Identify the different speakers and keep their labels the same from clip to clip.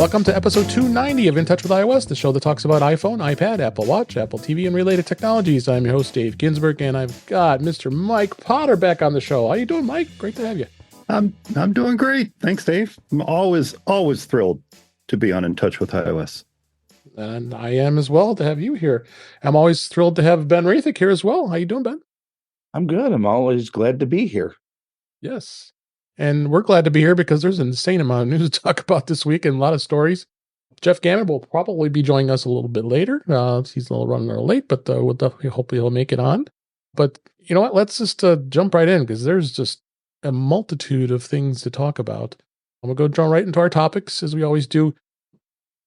Speaker 1: Welcome to episode 290 of In Touch with iOS, the show that talks about iPhone, iPad, Apple Watch, Apple TV, and related technologies. I'm your host, Dave Ginsburg, and I've got Mr. Mike Potter back on the show. How you doing, Mike? Great to have you.
Speaker 2: I'm doing great. Thanks, Dave. I'm always thrilled to be on In Touch with iOS.
Speaker 1: And I am as well to have you here. I'm always thrilled to have Ben Roethig here as well. How you doing, Ben?
Speaker 3: I'm good. I'm always glad to be here.
Speaker 1: Yes. And we're glad to be here because there's an insane amount of news to talk about this week and a lot of stories. Jeff Gamet will probably be joining us a little bit later. He's a little running a little late, but we'll definitely hopefully he'll make it on. But you know what? Let's just jump right in because there's just a multitude of things to talk about. I'm going to go jump right into our topics as we always do.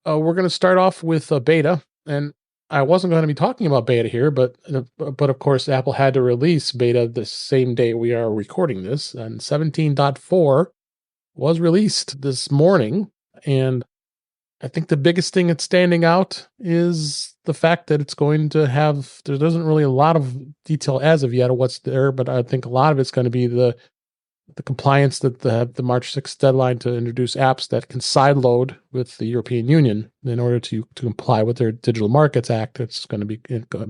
Speaker 1: We're going to start off with beta, and I wasn't going to be talking about beta here, but of course Apple had to release beta the same day we are recording this, and 17.4 was released this morning, and I think the biggest thing that's standing out is the fact that it's going to have, there isn't really a lot of detail as of yet of what's there, but I think a lot of it's going to be the compliance that the March 6th deadline to introduce apps that can sideload with the European Union in order to comply with their Digital Markets Act. That's going to be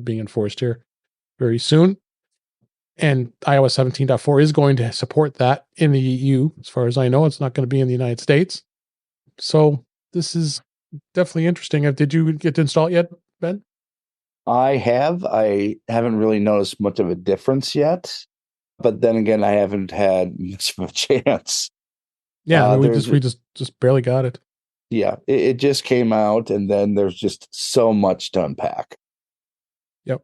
Speaker 1: being enforced here very soon. And iOS 17.4 is going to support that in the EU. As far as I know, it's not going to be in the United States. So this is definitely interesting. Did you get to install it yet, Ben?
Speaker 3: I haven't really noticed much of a difference yet. But then again, I haven't had much of a chance.
Speaker 1: Yeah, we just barely got it.
Speaker 3: Yeah, it just came out, and then there's just so much to unpack.
Speaker 1: Yep.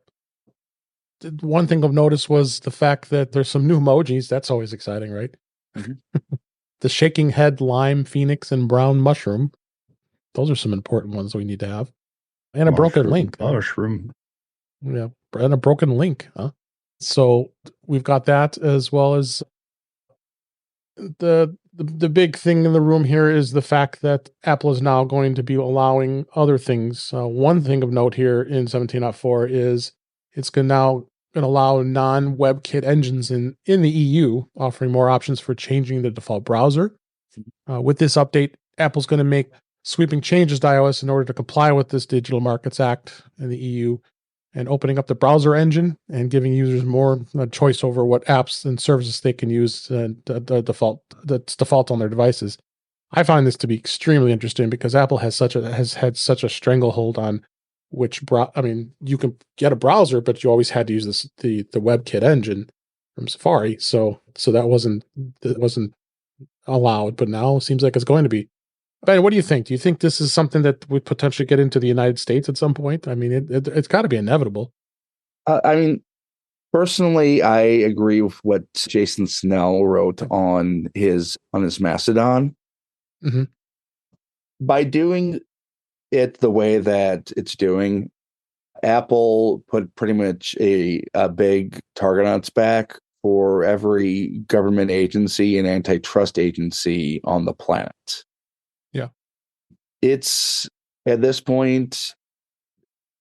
Speaker 1: One thing I've noticed was the fact that there's some new emojis. That's always exciting, right? Mm-hmm. The shaking head, lime, phoenix, and brown mushroom. Those are some important ones we need to have. And a broken link.
Speaker 2: Mushroom.
Speaker 1: Yeah, and a broken link, huh? So we've got that, as well as the big thing in the room here is the fact that Apple is now going to be allowing other things. One thing of note here in 17.4 is it's now going to allow non-WebKit engines in the EU, offering more options for changing the default browser. With this update, Apple's going to make sweeping changes to iOS in order to comply with this Digital Markets Act in the EU, and opening up the browser engine and giving users more choice over what apps and services they can use that's default on their devices. I find this to be extremely interesting because Apple has had such a stranglehold on which you can get a browser, but you always had to use the WebKit engine from Safari. So that wasn't allowed, but now it seems like it's going to be. Ben, what do you think? Do you think this is something that would potentially get into the United States at some point? I mean, it's got to be inevitable.
Speaker 3: Personally, I agree with what Jason Snell wrote on his Mastodon.
Speaker 1: Mm-hmm.
Speaker 3: By doing it the way that it's doing, Apple put pretty much a big target on its back for every government agency and antitrust agency on the planet. It's at this point,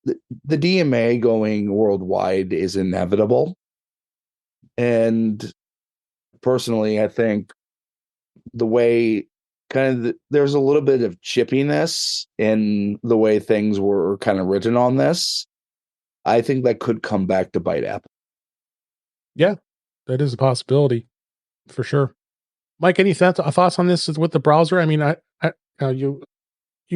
Speaker 3: the DMA going worldwide is inevitable. And personally, I think the way there's a little bit of chippiness in the way things were kind of written on this. I think that could come back to bite Apple.
Speaker 1: Yeah, that is a possibility for sure. Mike, any thoughts on this with the browser? I mean, you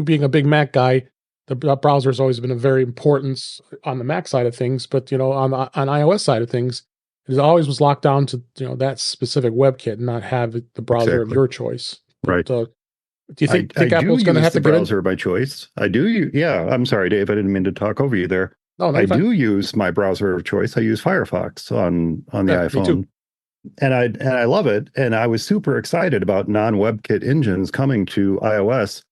Speaker 1: being a big Mac guy, the browser has always been a very important on the Mac side of things, but on iOS side of things, it always was locked down to that specific WebKit and not have the browser of your choice.
Speaker 2: Right.
Speaker 1: Do you think Apple's going to have to
Speaker 2: get the browser by choice? I do. Yeah. I'm sorry, Dave. I didn't mean to talk over you there.
Speaker 1: No,
Speaker 2: I do use my browser of choice. I use Firefox on the iPhone. Me too. And I love it. And I was super excited about non-WebKit engines coming to iOS.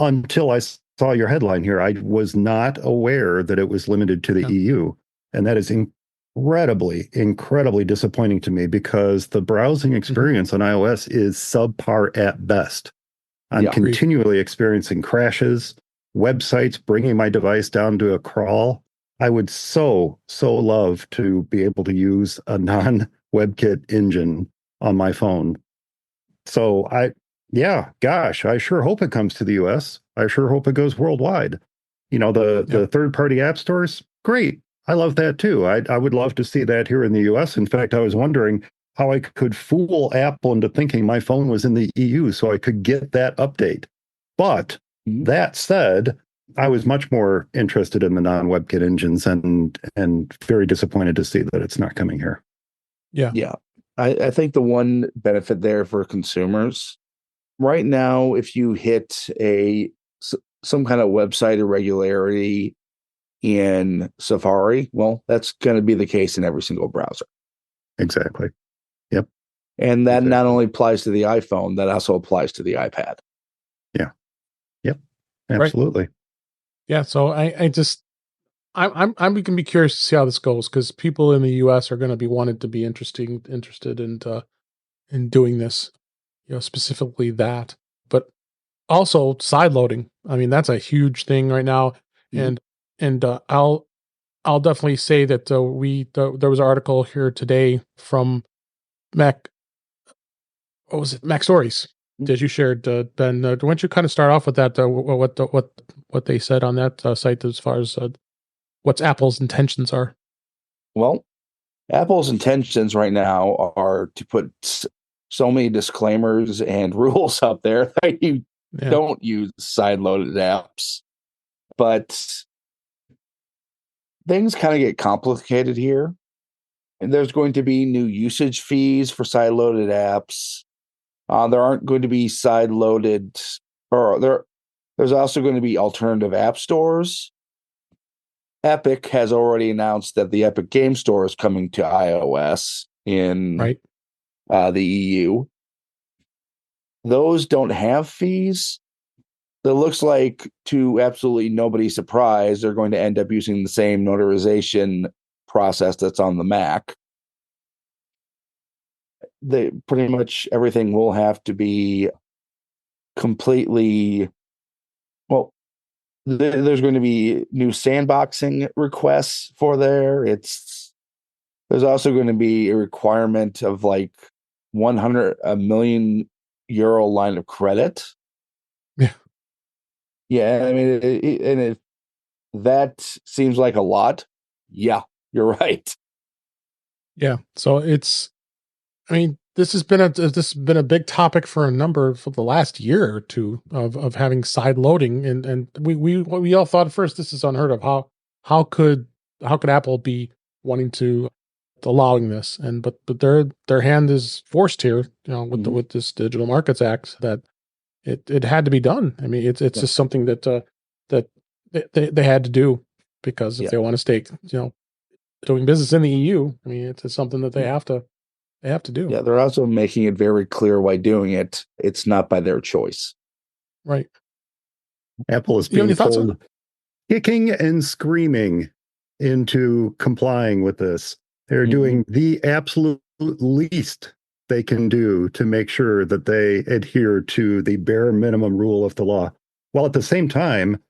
Speaker 2: Until I saw your headline here, I was not aware that it was limited to the EU. And that is incredibly disappointing to me because the browsing experience on iOS is subpar at best. I'm continually experiencing crashes, websites bringing my device down to a crawl. I would so love to be able to use a non-WebKit engine on my phone. So Yeah, gosh, I sure hope it comes to the US. I sure hope it goes worldwide. The third-party app stores, great. I love that too. I would love to see that here in the US. In fact, I was wondering how I could fool Apple into thinking my phone was in the EU so I could get that update. But that said, I was much more interested in the non-WebKit engines and very disappointed to see that it's not coming here.
Speaker 1: Yeah.
Speaker 3: Yeah. I think the one benefit there for consumers right now, if you hit some kind of website irregularity in Safari, well, that's going to be the case in every single browser.
Speaker 2: Exactly. Yep.
Speaker 3: And that not only applies to the iPhone, that also applies to the iPad.
Speaker 2: Yeah. Yep. Absolutely.
Speaker 1: Right. Yeah. So I'm going to be curious to see how this goes, because people in the US are going to be wanting to be interested in doing this, specifically that. But also side loading. I mean, that's a huge thing right now. And I'll definitely say that there was an article here today from Mac. What was it? Mac Stories that you shared, Ben. Why don't you kind of start off with that? What they said on that site as far as what's Apple's intentions are.
Speaker 3: Well, Apple's intentions right now are to put so many disclaimers and rules up there that you don't use side-loaded apps. But things kind of get complicated here. And there's going to be new usage fees for side-loaded apps. There aren't going to be side-loaded, or there's also going to be alternative app stores. Epic has already announced that the Epic Game Store is coming to iOS in the EU. Those don't have fees. It looks like, to absolutely nobody's surprise, they're going to end up using the same notarization process that's on the Mac. Pretty much everything will have to be completely, well, there's going to be new sandboxing requests for there. There's also going to be a requirement of like a million euro line of credit. Yeah, I mean, that seems like a lot. Yeah, you're right.
Speaker 1: Yeah, so this has been a big topic for the last year or two of having side loading, and we all thought at first this is unheard of. How could Apple be wanting to allowing this? But their hand is forced here, with this Digital Markets Act, that it had to be done. I mean, it's just something that they had to do, because if they want to stay doing business in the EU, I mean, it's something that they have to do.
Speaker 3: Yeah, they're also making it very clear why doing it. It's not by their choice.
Speaker 1: Right.
Speaker 2: Apple is being told, kicking and screaming into complying with this. They're doing the absolute least they can do to make sure that they adhere to the bare minimum rule of the law, while at the same time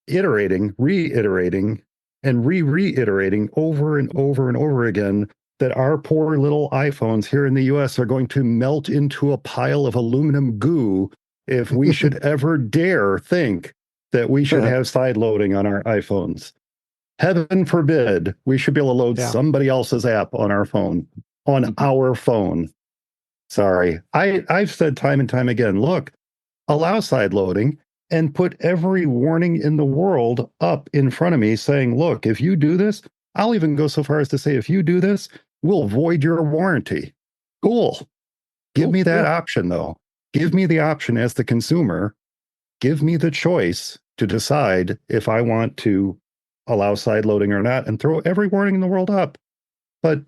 Speaker 2: iterating, reiterating, and reiterating over and over and over again that our poor little iPhones here in the US are going to melt into a pile of aluminum goo if we should ever dare think that we should have side loading on our iPhones. Heaven forbid we should be able to load somebody else's app on our phone, our phone. Sorry. I've said time and time again, look, allow side loading and put every warning in the world up in front of me saying, look, if you do this, I'll even go so far as to say, if you do this, we'll void your warranty. Cool. Give me that option, though. Give me the option as the consumer. Give me the choice to decide if I want to allow side loading or not, and throw every warning in the world up. But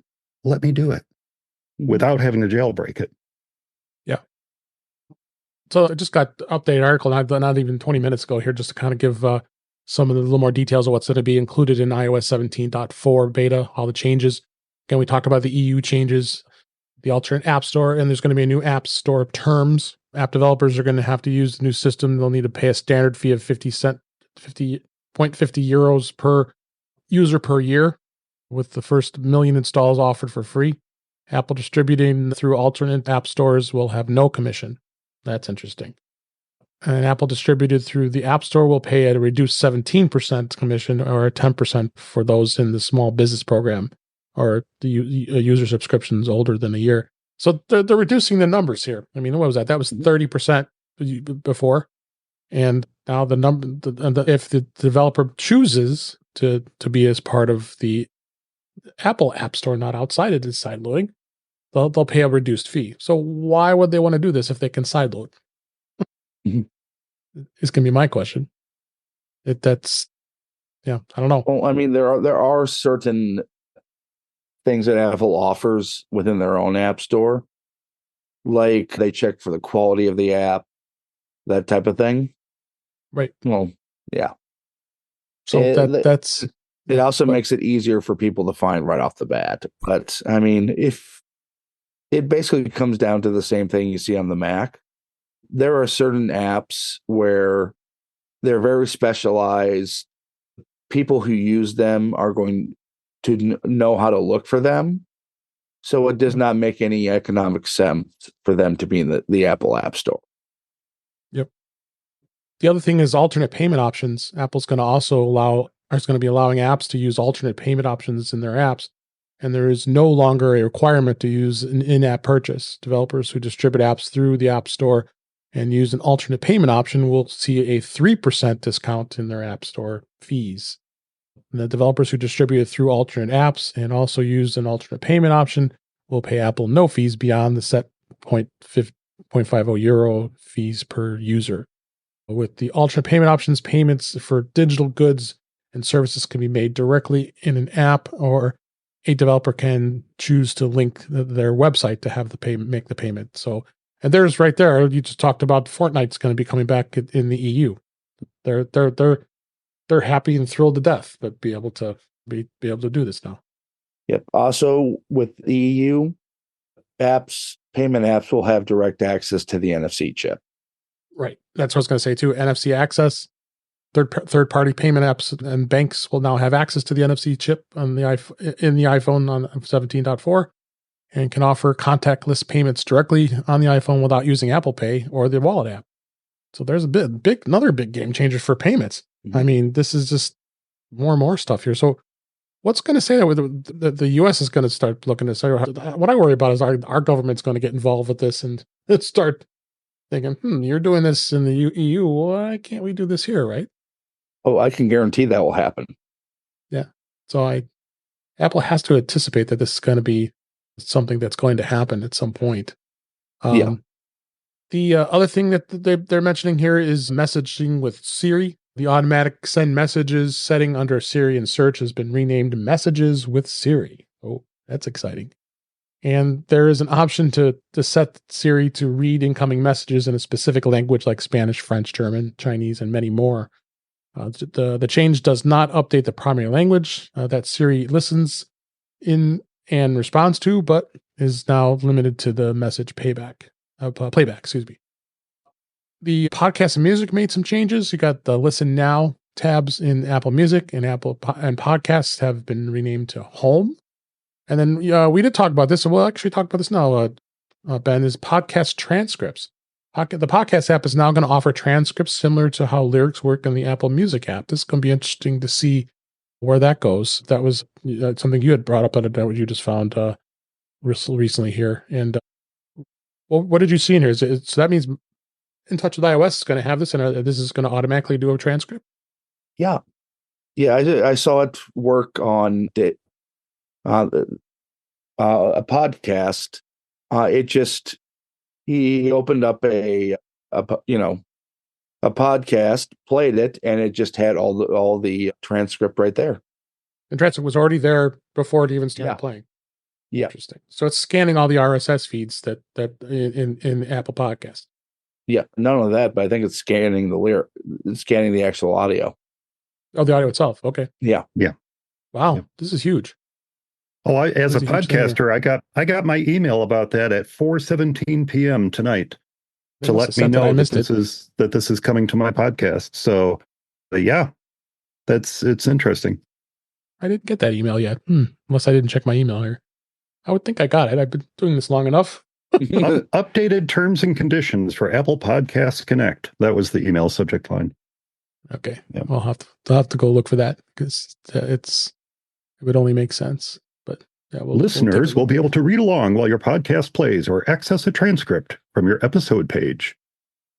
Speaker 2: let me do it without having to jailbreak it.
Speaker 1: Yeah. So I just got the updated article, not even 20 minutes ago here, just to kind of give some of the little more details of what's going to be included in iOS 17.4 beta, all the changes. Again, we talked about the EU changes, the alternate app store, and there's going to be a new app store terms. App developers are going to have to use the new system. They'll need to pay a standard fee of 50.50 euros per user per year, with the first million installs offered for free. Apple distributing through alternate app stores will have no commission. That's interesting. And Apple distributed through the App Store will pay at a reduced 17% commission or 10% for those in the small business program or the user subscriptions older than a year. So they're reducing the numbers here. I mean, what was that? That was 30% before. And now the number, if the developer chooses to be as part of the Apple App Store, not outside of its sideloading, they'll pay a reduced fee. So why would they want to do this if they can sideload? Is going to be my question. I don't know.
Speaker 3: Well, I mean, there are certain things that Apple offers within their own app store, like they check for the quality of the app, that type of thing.
Speaker 1: Right.
Speaker 3: Well, yeah.
Speaker 1: So
Speaker 3: it also makes it easier for people to find right off the bat. But I mean, if it basically comes down to the same thing you see on the Mac, there are certain apps where they're very specialized. People who use them are going to know how to look for them. So it does not make any economic sense for them to be in the Apple App Store.
Speaker 1: Yep. The other thing is alternate payment options. Apple's going to also is going to be allowing apps to use alternate payment options in their apps. And there is no longer a requirement to use an in-app purchase. Developers who distribute apps through the App Store and use an alternate payment option will see a 3% discount in their App Store fees. And the developers who distribute it through alternate apps and also use an alternate payment option will pay Apple no fees beyond the set 0.50 euro fees per user. With the alternate payment options, payments for digital goods and services can be made directly in an app, or a developer can choose to link their website to have make the payment. So, and there's right there. You just talked about Fortnite's going to be coming back in the EU. They're happy and thrilled to death, but be able to do this now.
Speaker 3: Yep. Also, with the EU apps, payment apps will have direct access to the NFC chip.
Speaker 1: Right. That's what I was going to say too. NFC access. Third party payment apps and banks will now have access to the NFC chip on the iPhone on 17.4 and can offer contactless payments directly on the iPhone without using Apple Pay or the wallet app. So there's another big game changer for payments. Mm-hmm. I mean, this is just more and more stuff here. So what's going to say that the U.S. is going to start looking at? What I worry about is our government's going to get involved with this and start thinking, you're doing this in the EU. Why can't we do this here, right?
Speaker 3: Oh, I can guarantee that will happen.
Speaker 1: Yeah. So Apple has to anticipate that this is going to be something that's going to happen at some point.
Speaker 3: Yeah.
Speaker 1: The other thing that they're mentioning here is messaging with Siri. The automatic send messages setting under Siri and search has been renamed Messages with Siri. Oh, that's exciting. And there is an option to set Siri to read incoming messages in a specific language like Spanish, French, German, Chinese, and many more. The change does not update the primary language that Siri listens in and responds to, but is now limited to the message playback. Excuse me. The podcast and music made some changes. You got the Listen Now tabs in Apple Music, and and podcasts have been renamed to Home. And then we did talk about this, and we'll actually talk about this now. Ben, is podcast transcripts. The podcast app is now going to offer transcripts similar to how lyrics work in the Apple Music app. This is going to be interesting to see where that goes. That was something you had brought up on what you just found recently here. And what did you see in here? So that means In Touch with iOS is going to have this, and this is going to automatically do a transcript?
Speaker 3: Yeah. I saw it work on a podcast. It just he opened up a podcast, played it, and it just had all the transcript right there.
Speaker 1: The transcript was already there before it even started playing.
Speaker 3: Yeah,
Speaker 1: interesting. So it's scanning all the RSS feeds that in Apple Podcast.
Speaker 3: Yeah, not only that, but I think it's scanning the actual audio.
Speaker 1: Oh, the audio itself. Okay.
Speaker 3: Yeah.
Speaker 1: Wow,
Speaker 2: yeah.
Speaker 1: This is huge.
Speaker 2: Oh, as a podcaster, I got my email about that at 4:17 p.m. tonight to let me know that this is coming to my podcast. So, yeah, it's interesting.
Speaker 1: I didn't get that email yet, unless I didn't check my email here. I would think I got it. I've been doing this long enough.
Speaker 2: Updated terms and conditions for Apple Podcasts Connect. That was the email subject line.
Speaker 1: Okay. Yeah. I'll have to go look for that because it would only make sense. But yeah,
Speaker 2: listeners will be able to read along while your podcast plays or access a transcript from your episode page.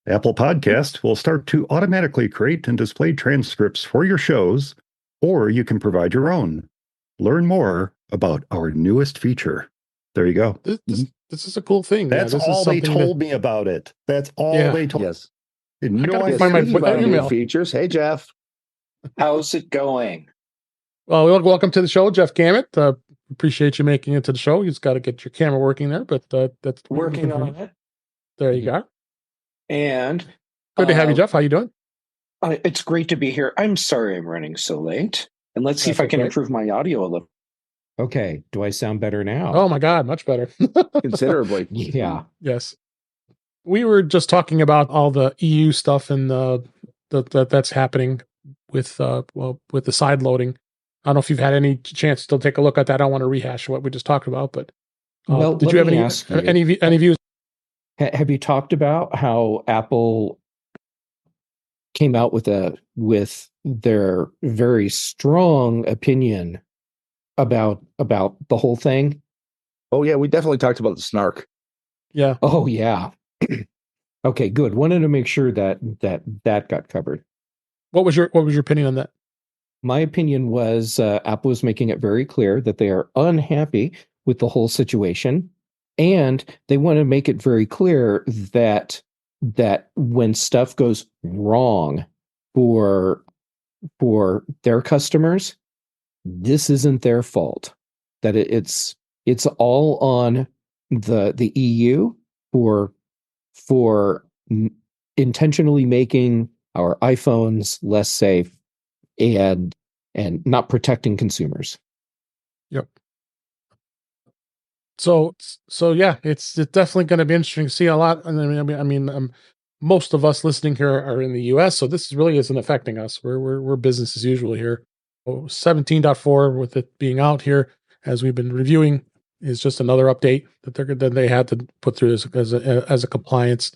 Speaker 2: Apple Podcast will start to automatically create and display transcripts for your shows, or you can provide your own. Learn more about our newest feature. There you go.
Speaker 1: This is a cool thing.
Speaker 2: That's all they told me about it. That's all they told.
Speaker 3: Yes.
Speaker 1: I gotta find my email
Speaker 3: features. Hey, Jeff.
Speaker 4: How's it going?
Speaker 1: Well, welcome to the show, Jeff Gamet. Appreciate you making it to the show. You just got to get your camera working there, but that's
Speaker 4: working on it.
Speaker 1: There you go.
Speaker 4: And
Speaker 1: good to have you, Jeff. How you doing?
Speaker 4: It's great to be here. I'm sorry I'm running so late. And let's see if I can improve my audio a little.
Speaker 5: Okay. Do I sound better now?
Speaker 1: Oh my God, much better.
Speaker 3: Considerably.
Speaker 5: Yeah.
Speaker 1: Yes. We were just talking about all the EU stuff and that's happening with the side loading. I don't know if you've had any chance to take a look at that. I don't want to rehash what we just talked about, but did you have any views?
Speaker 5: Have you talked about how Apple came out with their very strong opinion about the whole thing?
Speaker 3: Oh yeah, we definitely talked about the snark.
Speaker 1: Yeah.
Speaker 5: Oh yeah. Okay, good. Wanted to make sure that got covered.
Speaker 1: What was your opinion on that?
Speaker 5: My opinion was Apple was making it very clear that they are unhappy with the whole situation, and they want to make it very clear that when stuff goes wrong for their customers, this isn't their fault. That it's all on the EU for intentionally making our iPhones less safe and not protecting consumers.
Speaker 1: Yep. So yeah, it's definitely going to be interesting to see a lot. And I mean, most of us listening here are in the U.S., so this really isn't affecting us. We're business as usual here. 17.4 with it being out here as we've been reviewing is just another update that they had to put through as a compliance.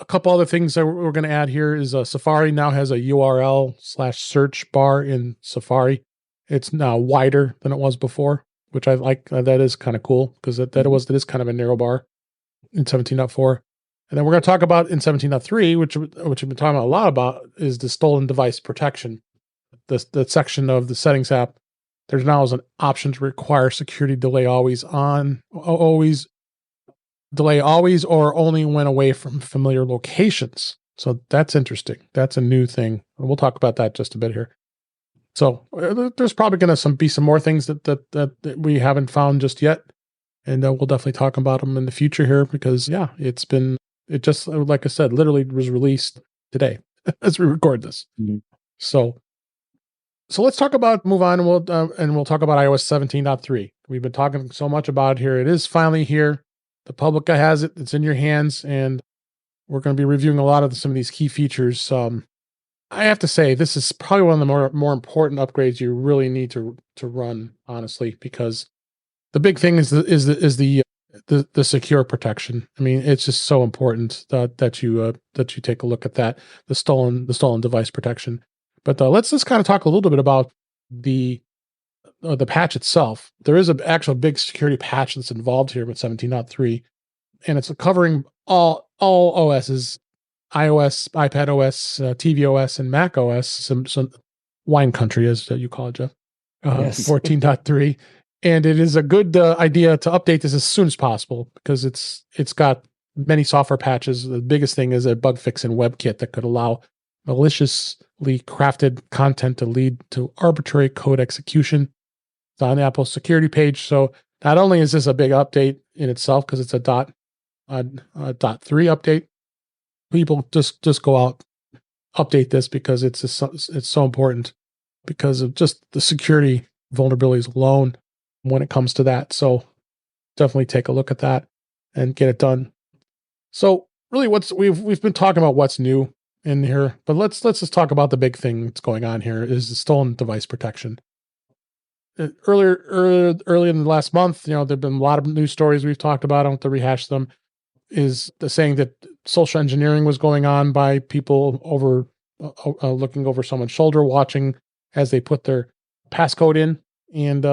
Speaker 1: A couple other things that we're going to add here is Safari now has a URL/search bar in Safari. It's now wider than it was before, which I like. That is kind of cool because that is kind of a narrow bar in 17.4. And then we're going to talk about in 17.3, which we've been talking a lot about, is the stolen device protection. The section of the settings app, there's now is an option to require security delay always or only when away from familiar locations. So that's interesting. That's a new thing. We'll talk about that just a bit here. So there's probably going to be some more things that we haven't found just yet. And we'll definitely talk about them in the future here because, yeah, it just, like I said, literally was released today as we record this. Mm-hmm. So let's move on, and we'll talk about iOS 17.3. We've been talking so much about it here. It is finally here. The public has it. It's in your hands, and we're going to be reviewing a lot of some of these key features. I have to say, this is probably one of the more important upgrades you really need to run, honestly, because the big thing is the secure protection. I mean, it's just so important that you take a look at that, the stolen device protection. But let's just kind of talk a little bit about the patch itself. There is an actual big security patch that's involved here with 17.3, and it's covering all OSs, iOS, iPadOS, tvOS, and macOS, some wine country, as you call it, Jeff. Yes. 14.3. And it is a good idea to update this as soon as possible because it's got many software patches. The biggest thing is a bug fix in WebKit that could allow maliciously crafted content to lead to arbitrary code execution. It's on Apple's security page. So not only is this a big update in itself because it's a dot 3 update, people just go out, update this because it's so important because of just the security vulnerabilities alone when it comes to that. So definitely take a look at that and get it done. So really we've been talking about what's new in here, but let's just talk about the big thing that's going on here is the stolen device protection. early in the last month, there've been a lot of news stories we've talked about. I don't have to rehash them. Is the saying that social engineering was going on by people over looking over someone's shoulder, watching as they put their passcode in, and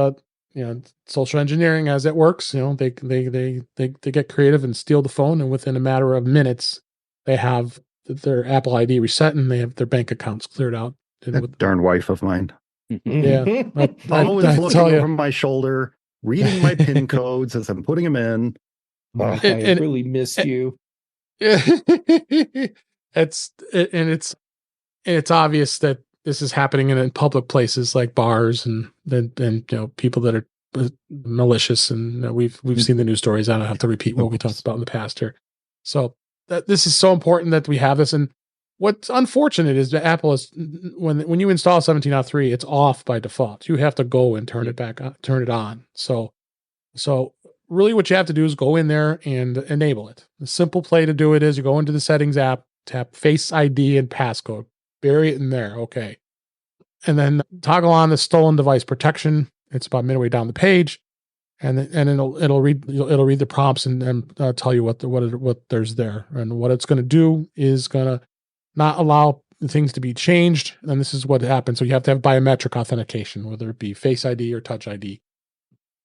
Speaker 1: social engineering as it works. They get creative and steal the phone, and within a matter of minutes, they have their Apple ID reset and they have their bank accounts cleared out.
Speaker 2: That darn wife of mine.
Speaker 1: Yeah,
Speaker 2: always looking over my shoulder, reading my PIN codes as I'm putting them in.
Speaker 5: Mike, I really missed you.
Speaker 1: It's obvious that this is happening in public places like bars and people that are malicious, and we've seen the news stories. I don't have to repeat what we talked about in the past here. So this is so important that we have this. And what's unfortunate is that Apple is when you install 17.3, it's off by default. You have to go and turn it on. So really what you have to do is go in there and enable it. The simple play to do it is you go into the settings app, tap Face ID and passcode, bury it in there. Okay. And then toggle on the stolen device protection. It's about midway down the page. And it'll read the prompts and tell you what there's there. And what it's going to do is going to not allow things to be changed. And this is what happens. So you have to have biometric authentication, whether it be Face ID or Touch ID.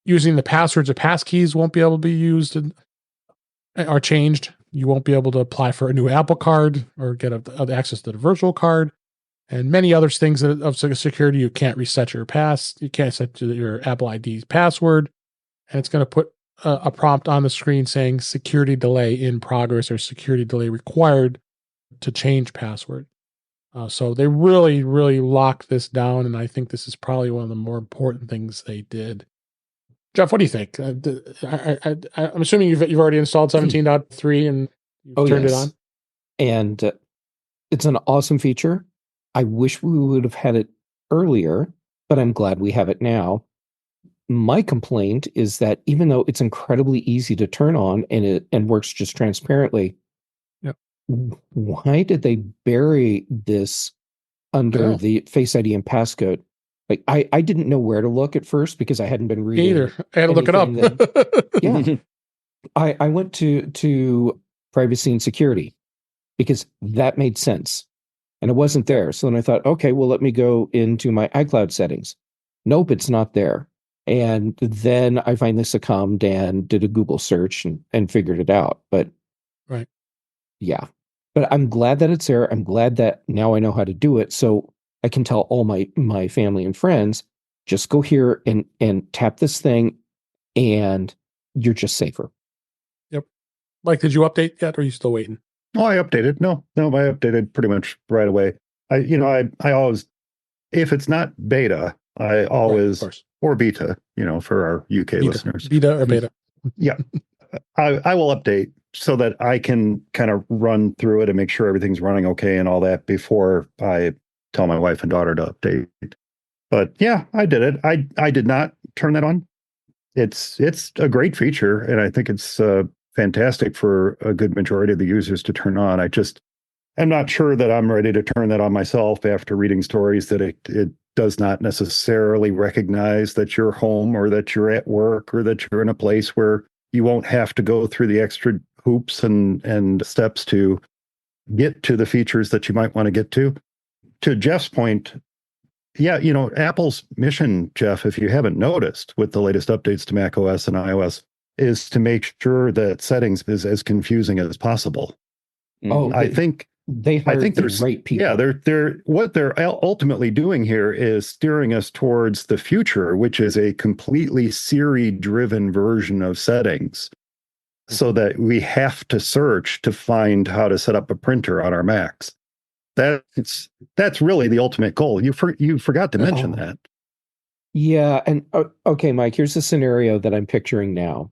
Speaker 1: Using the passwords or passkeys won't be able to be used or changed. You won't be able to apply for a new Apple card or get access to the virtual card, and many other things of security. You can't reset your you can't set your Apple ID's password, and it's going to put a prompt on the screen saying security delay in progress or security delay required to change password. So they really, really locked this down, and I think this is probably one of the more important things they did. Jeff, what do you think? I'm assuming you've already installed 17.3 and you've turned it on.
Speaker 5: And it's an awesome feature. I wish we would have had it earlier, but I'm glad we have it now. My complaint is that even though it's incredibly easy to turn on and works just transparently,
Speaker 1: yep.
Speaker 5: Why did they bury this under the Face ID and passcode? Like I didn't know where to look at first because I hadn't been reading.
Speaker 1: Either. I had to look it up.
Speaker 5: Yeah. I went to privacy and security because that made sense. And it wasn't there. So then I thought, okay, well, let me go into my iCloud settings. Nope, it's not there. And then I finally succumbed and did a Google search and figured it out. But
Speaker 1: right.
Speaker 5: Yeah. But I'm glad that it's there. I'm glad that now I know how to do it. So I can tell all my family and friends, just go here and tap this thing and you're just safer.
Speaker 1: Yep. Mike, did you update yet or are you still waiting?
Speaker 2: Oh, I updated. No, I updated pretty much right away. I always, if it's not beta, I always,
Speaker 1: right,
Speaker 2: or beta, for our UK listeners.
Speaker 1: Beta or beta.
Speaker 2: Yeah. I will update so that I can kind of run through it and make sure everything's running okay and all that before I tell my wife and daughter to update. But yeah, I did it. I did not turn that on. It's a great feature, and I think it's fantastic for a good majority of the users to turn on. I'm not sure that I'm ready to turn that on myself after reading stories that it does not necessarily recognize that you're home or that you're at work or that you're in a place where you won't have to go through the extra hoops and steps to get to the features that you might want to get to. To Jeff's point, yeah, Apple's mission, Jeff, if you haven't noticed with the latest updates to macOS and iOS, is to make sure that settings is as confusing as possible.
Speaker 5: Oh,
Speaker 2: I think
Speaker 5: the right people.
Speaker 2: Yeah, they're what they're ultimately doing here is steering us towards the future, which is a completely Siri-driven version of settings, so that we have to search to find how to set up a printer on our Macs. That's really the ultimate goal. You forgot to mention that.
Speaker 5: Yeah, and okay, Mike, here's the scenario that I'm picturing now.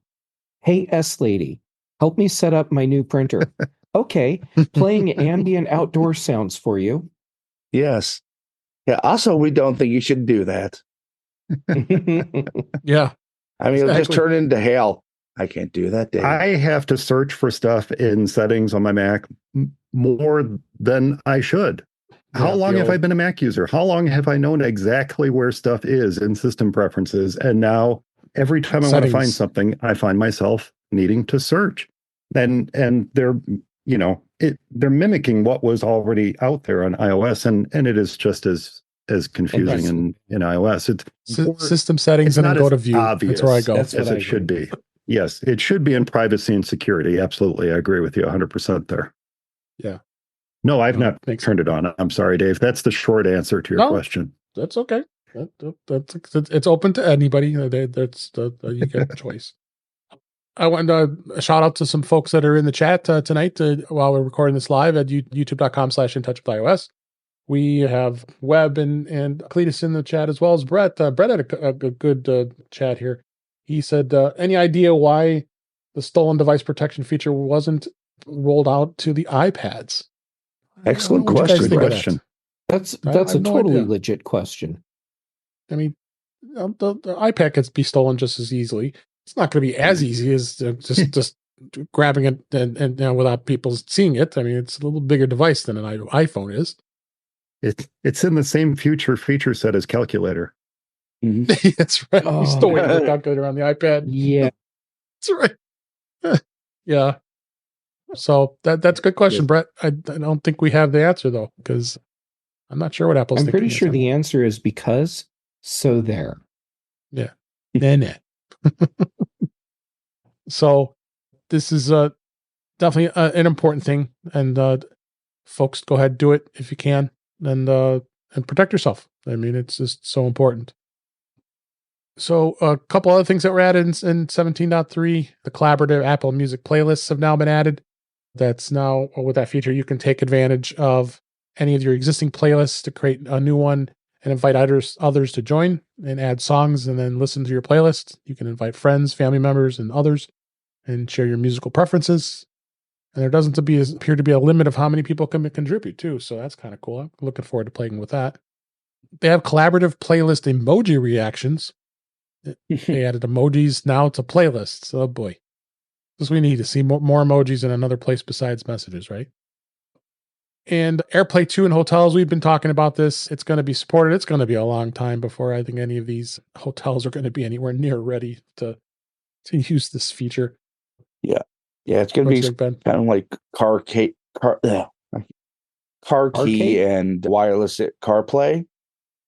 Speaker 5: Hey, S lady, help me set up my new printer. Okay, playing ambient outdoor sounds for you.
Speaker 3: Yes. Yeah. Also, we don't think you should do that.
Speaker 1: Yeah.
Speaker 3: I mean, it'll just turn into hell. I can't do that, Dave.
Speaker 2: I have to search for stuff in settings on my Mac more than I should. How long have I been a Mac user? How long have I known exactly where stuff is in system preferences? And now every time I want to find something, I find myself needing to search. And they're, they're mimicking what was already out there on iOS, and it is just as confusing in iOS. It's
Speaker 1: system settings and then go to view.
Speaker 2: Obvious.
Speaker 1: That's where I go.
Speaker 2: As it should be. Yes, it should be in privacy and security. Absolutely. I agree with you 100% there.
Speaker 1: Yeah.
Speaker 2: No, I've not turned it on. I'm sorry, Dave. That's the short answer to your question.
Speaker 1: That's okay. It's open to anybody. You get a choice. I want to shout out to some folks that are in the chat tonight while we're recording this live at youtube.com/intouchwithios. We have Webb and Cletus in the chat as well as Brett. Brett had a good chat here. He said, any idea why the stolen device protection feature wasn't rolled out to the iPads?
Speaker 3: Excellent question.
Speaker 5: That's a totally legit question.
Speaker 1: I mean, the iPad could be stolen just as easily. It's not going to be as easy as just grabbing it and without people seeing it. I mean, it's a little bigger device than an iPhone is.
Speaker 2: It's in the same feature set as calculator.
Speaker 1: Mm-hmm. That's right. You still waiting for a calculator on the iPad.
Speaker 5: Yeah,
Speaker 1: that's right. Yeah. So that's a good question, Brett. I don't think we have the answer though, because I'm not sure what Apple's thinking.
Speaker 5: I'm pretty sure the answer is because. So there.
Speaker 1: Yeah. Nah. So this is definitely an important thing, and folks, go ahead, do it if you can, and protect yourself. I mean, it's just so important. So a couple other things that were added in 17.3, the collaborative Apple Music playlists have now been added. That's now, with that feature, you can take advantage of any of your existing playlists to create a new one and invite others to join and add songs and then listen to your playlist. You can invite friends, family members, and others and share your musical preferences. And there doesn't appear to be a limit of how many people can contribute too. So that's kind of cool. I'm looking forward to playing with that. They have collaborative playlist emoji reactions. They added emojis now to playlists. Oh boy. This we need to see more emojis in another place besides messages, right? And AirPlay 2 in hotels, we've been talking about this. It's going to be supported. It's going to be a long time before I think any of these hotels are going to be anywhere near ready to use this feature.
Speaker 3: Yeah. Yeah, it's going to be kind of like car key and wireless CarPlay.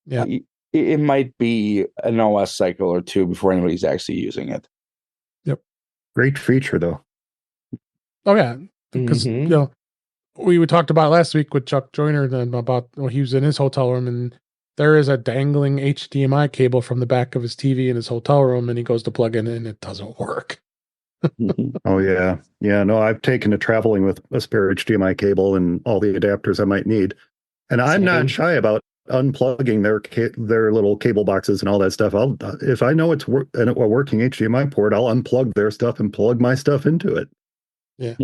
Speaker 1: Yeah.
Speaker 3: It might be an OS cycle or two before anybody's actually using it.
Speaker 1: Yep.
Speaker 2: Great feature, though.
Speaker 1: Oh, yeah. Because, we talked about last week with Chuck Joyner about he was in his hotel room and there is a dangling HDMI cable from the back of his TV in his hotel room and he goes to plug in and it doesn't work.
Speaker 2: Oh, yeah. Yeah, no, I've taken to traveling with a spare HDMI cable and all the adapters I might need. And I'm not shy about unplugging their little cable boxes and all that stuff. If I know it's a working HDMI port, I'll unplug their stuff and plug my stuff into it.
Speaker 1: Yeah.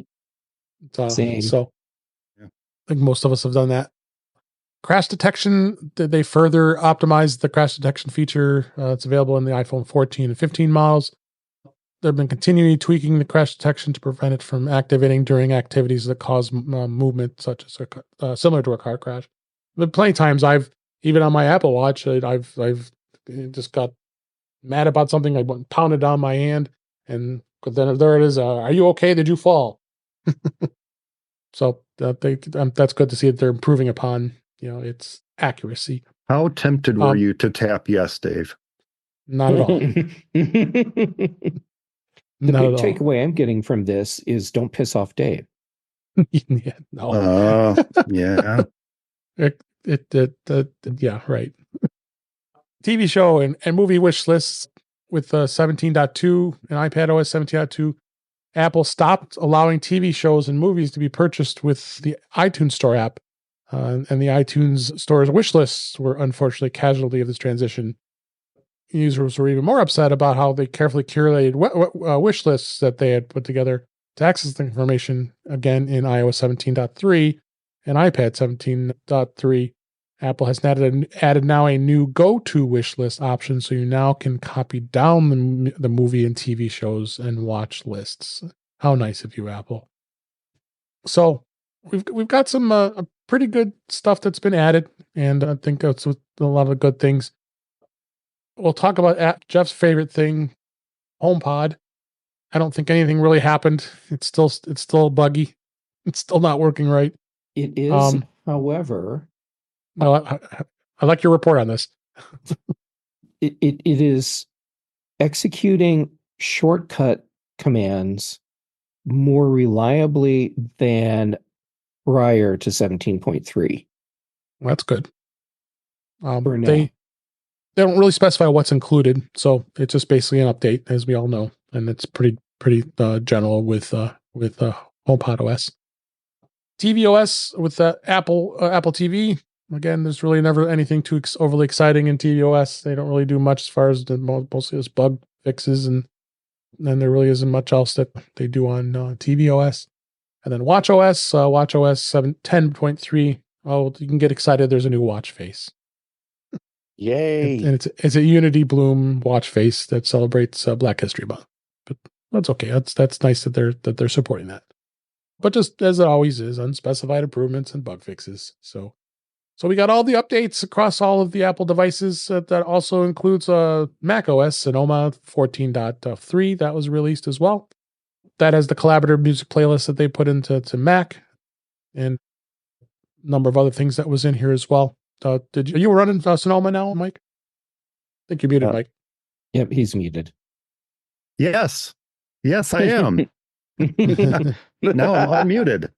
Speaker 5: Same.
Speaker 1: So I think most of us have done that. Crash detection, did they further optimize the crash detection feature? It's available in the iPhone 14 and 15 models. They've been continually tweaking the crash detection to prevent it from activating during activities that cause movement, such as similar to a car crash. But plenty of times even on my Apple Watch, I've just got mad about something. I went and pounded on my hand, and then there it is. Are you okay? Did you fall? So that's good to see that they're improving upon its accuracy.
Speaker 2: How tempted were you to tap yes, Dave?
Speaker 1: Not at all.
Speaker 5: The big takeaway I'm getting from this is don't piss off Dave.
Speaker 1: Yeah, no.
Speaker 2: Yeah.
Speaker 1: Yeah, right. TV show and movie wish lists with 17.2 and iPadOS 17.2. Apple stopped allowing TV shows and movies to be purchased with the iTunes Store app. And the iTunes Store's wish lists were unfortunately casualty of this transition. Users were even more upset about how they carefully curated wish lists that they had put together to access the information again in iOS 17.3 and iPad 17.3. Apple has added now a new go-to wish list option, so you now can copy down the movie and TV shows and watch lists. How nice of you, Apple. So we've got some pretty good stuff that's been added, and I think that's a lot of good things. We'll talk about Jeff's favorite thing, HomePod. I don't think anything really happened. It's still buggy. It's still not working right.
Speaker 5: It is, however.
Speaker 1: I like your report on this.
Speaker 5: It is executing shortcut commands more reliably than prior to 17.3.
Speaker 1: That's good. They don't really specify what's included, so it's just basically an update, as we all know, and it's pretty general with HomePod OS. tvOS with Apple TV. Again, there's really never anything too overly exciting in tvOS. They don't really do much as far as mostly just bug fixes, and then there really isn't much else that they do on tvOS. And then watchOS 10.3. Oh, you can get excited. There's a new watch face.
Speaker 3: Yay!
Speaker 1: And it's a Unity Bloom watch face that celebrates Black History Month. But that's okay. That's nice that they're supporting that. But just as it always is, unspecified improvements and bug fixes. So we got all the updates across all of the Apple devices. That also includes Mac OS Sonoma 14.3 that was released as well. That has the collaborative music playlist that they put into Mac, and a number of other things that was in here as well. Are you running Sonoma now, Mike? I think you're muted, Mike.
Speaker 5: Yep, he's muted.
Speaker 2: Yes, I am. Now I'm unmuted.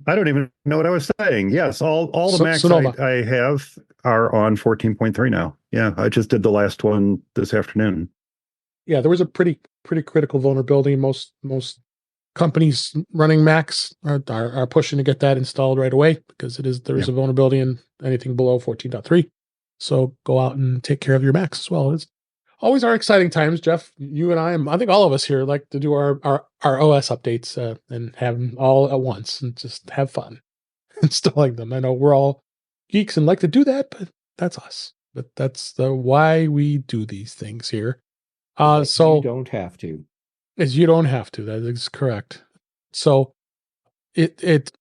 Speaker 2: I don't even know what I was saying. Yes, all the Macs I have are on 14.3 now. Yeah, I just did the last one this afternoon.
Speaker 1: Yeah, there was a pretty critical vulnerability. Most companies running Macs are pushing to get that installed right away, because there is a vulnerability in anything below 14.3. So go out and take care of your Macs as well. It's always our exciting times, Jeff. You and I think all of us here like to do our OS updates and have them all at once and just have fun installing them. I know we're all geeks and like to do that, but that's us. But that's why we do these things here. So
Speaker 5: you don't have to.
Speaker 1: As you don't have to. That is correct. So it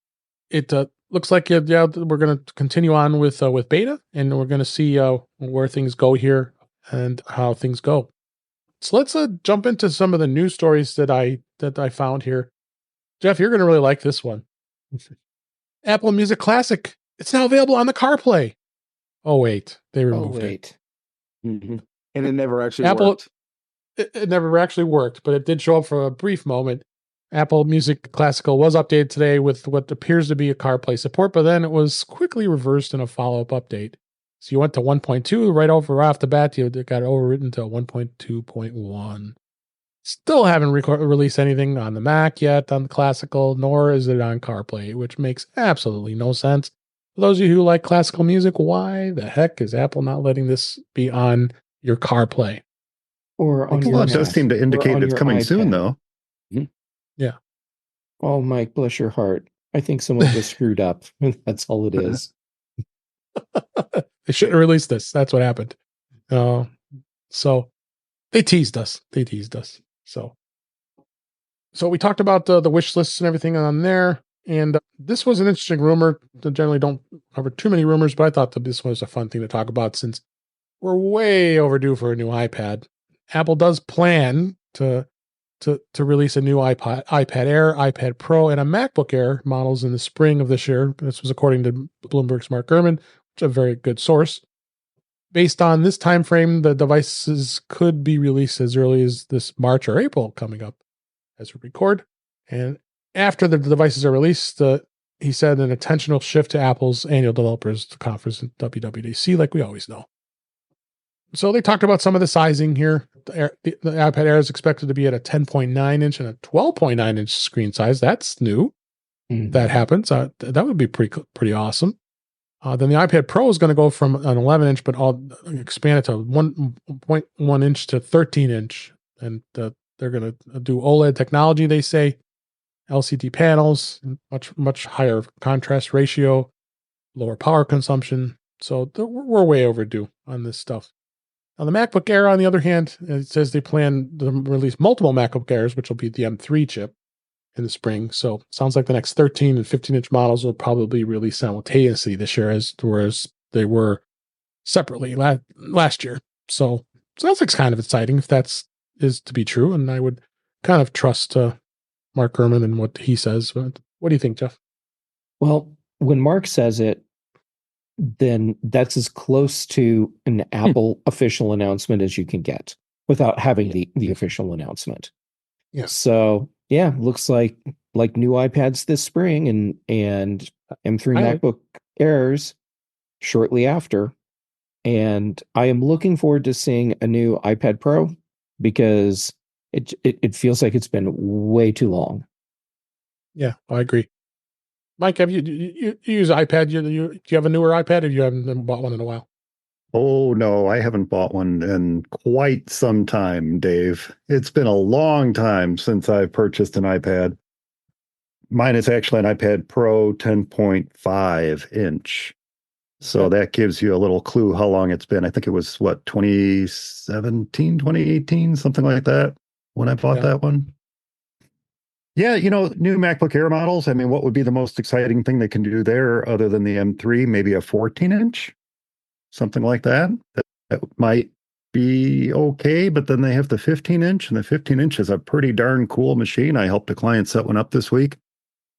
Speaker 1: looks like we're going to continue on with beta, and we're going to see where things go here and how things go. So let's jump into some of the news stories that I found here. Jeff, you're going to really like this one. Apple Music Classic. It's now available on the CarPlay. Oh wait, they removed it.
Speaker 3: Mm-hmm. And it never actually worked.
Speaker 1: It never actually worked, but it did show up for a brief moment. Apple Music Classical was updated today with what appears to be a CarPlay support, but then it was quickly reversed in a follow-up update. So you went to 1.2 right off the bat. You got overwritten to 1.2.1. Still haven't released anything on the Mac yet on the Classical, nor is it on CarPlay, which makes absolutely no sense. For those of you who like classical music, why the heck is Apple not letting this be on your CarPlay?
Speaker 5: Or on your
Speaker 2: Mac. It does seem to indicate it's coming soon, though.
Speaker 1: Mm-hmm. Yeah.
Speaker 5: Oh, Mike, bless your heart. I think someone was screwed up. That's all it is.
Speaker 1: They shouldn't have released this. That's what happened. So they teased us. So we talked about the wish lists and everything on there. And this was an interesting rumor. I generally don't cover too many rumors, but I thought that this was a fun thing to talk about since we're way overdue for a new iPad. Apple does plan to release a new iPad Air, iPad Pro, and a MacBook Air models in the spring of this year. This was according to Bloomberg's Mark Gurman, which is a very good source. Based on this time frame, the devices could be released as early as this March or April coming up as we record. And after the devices are released, he said an intentional shift to Apple's annual developers conference in WWDC, like we always know. So they talked about some of the sizing here. The iPad Air is expected to be at a 10.9 inch and a 12.9 inch screen size. That's new. That happens. That would be pretty awesome. Then the iPad Pro is going to go from an 11 inch, but I'll expand it to 1.1 inch to 13 inch. And they're going to do OLED technology, they say. LCD panels, much higher contrast ratio, lower power consumption. So we're way overdue on this stuff. Now, the MacBook Air, on the other hand, it says they plan to release multiple MacBook Airs, which will be the M3 chip. in the spring. So sounds like the next 13 and 15-inch models will probably be released simultaneously this year, whereas they were separately last year. So that's kind of exciting if that's is to be true. And I would kind of trust Mark Gurman and what he says. But what do you think, Jeff?
Speaker 5: Well, when Mark says it, then that's as close to an Apple official announcement as you can get without having the official announcement.
Speaker 1: Yeah.
Speaker 5: So yeah, looks like new iPads this spring and M3 MacBook Airs shortly after. And I am looking forward to seeing a new iPad Pro because it feels like it's been way too long.
Speaker 1: Yeah, I agree. Mike, have you use iPad? Do you have a newer iPad, or you haven't bought one in a while?
Speaker 2: Oh, no, I haven't bought one in quite some time, Dave. It's been a long time since I've purchased an iPad. Mine is actually an iPad Pro 10.5 inch. So that gives you a little clue how long it's been. I think it was, 2017, 2018, something like that, when I bought that one. Yeah, new MacBook Air models. I mean, what would be the most exciting thing they can do there other than the M3? Maybe a 14-inch? Something like that. That might be okay, but then they have the 15-inch, and the 15-inch is a pretty darn cool machine. I helped a client set one up this week.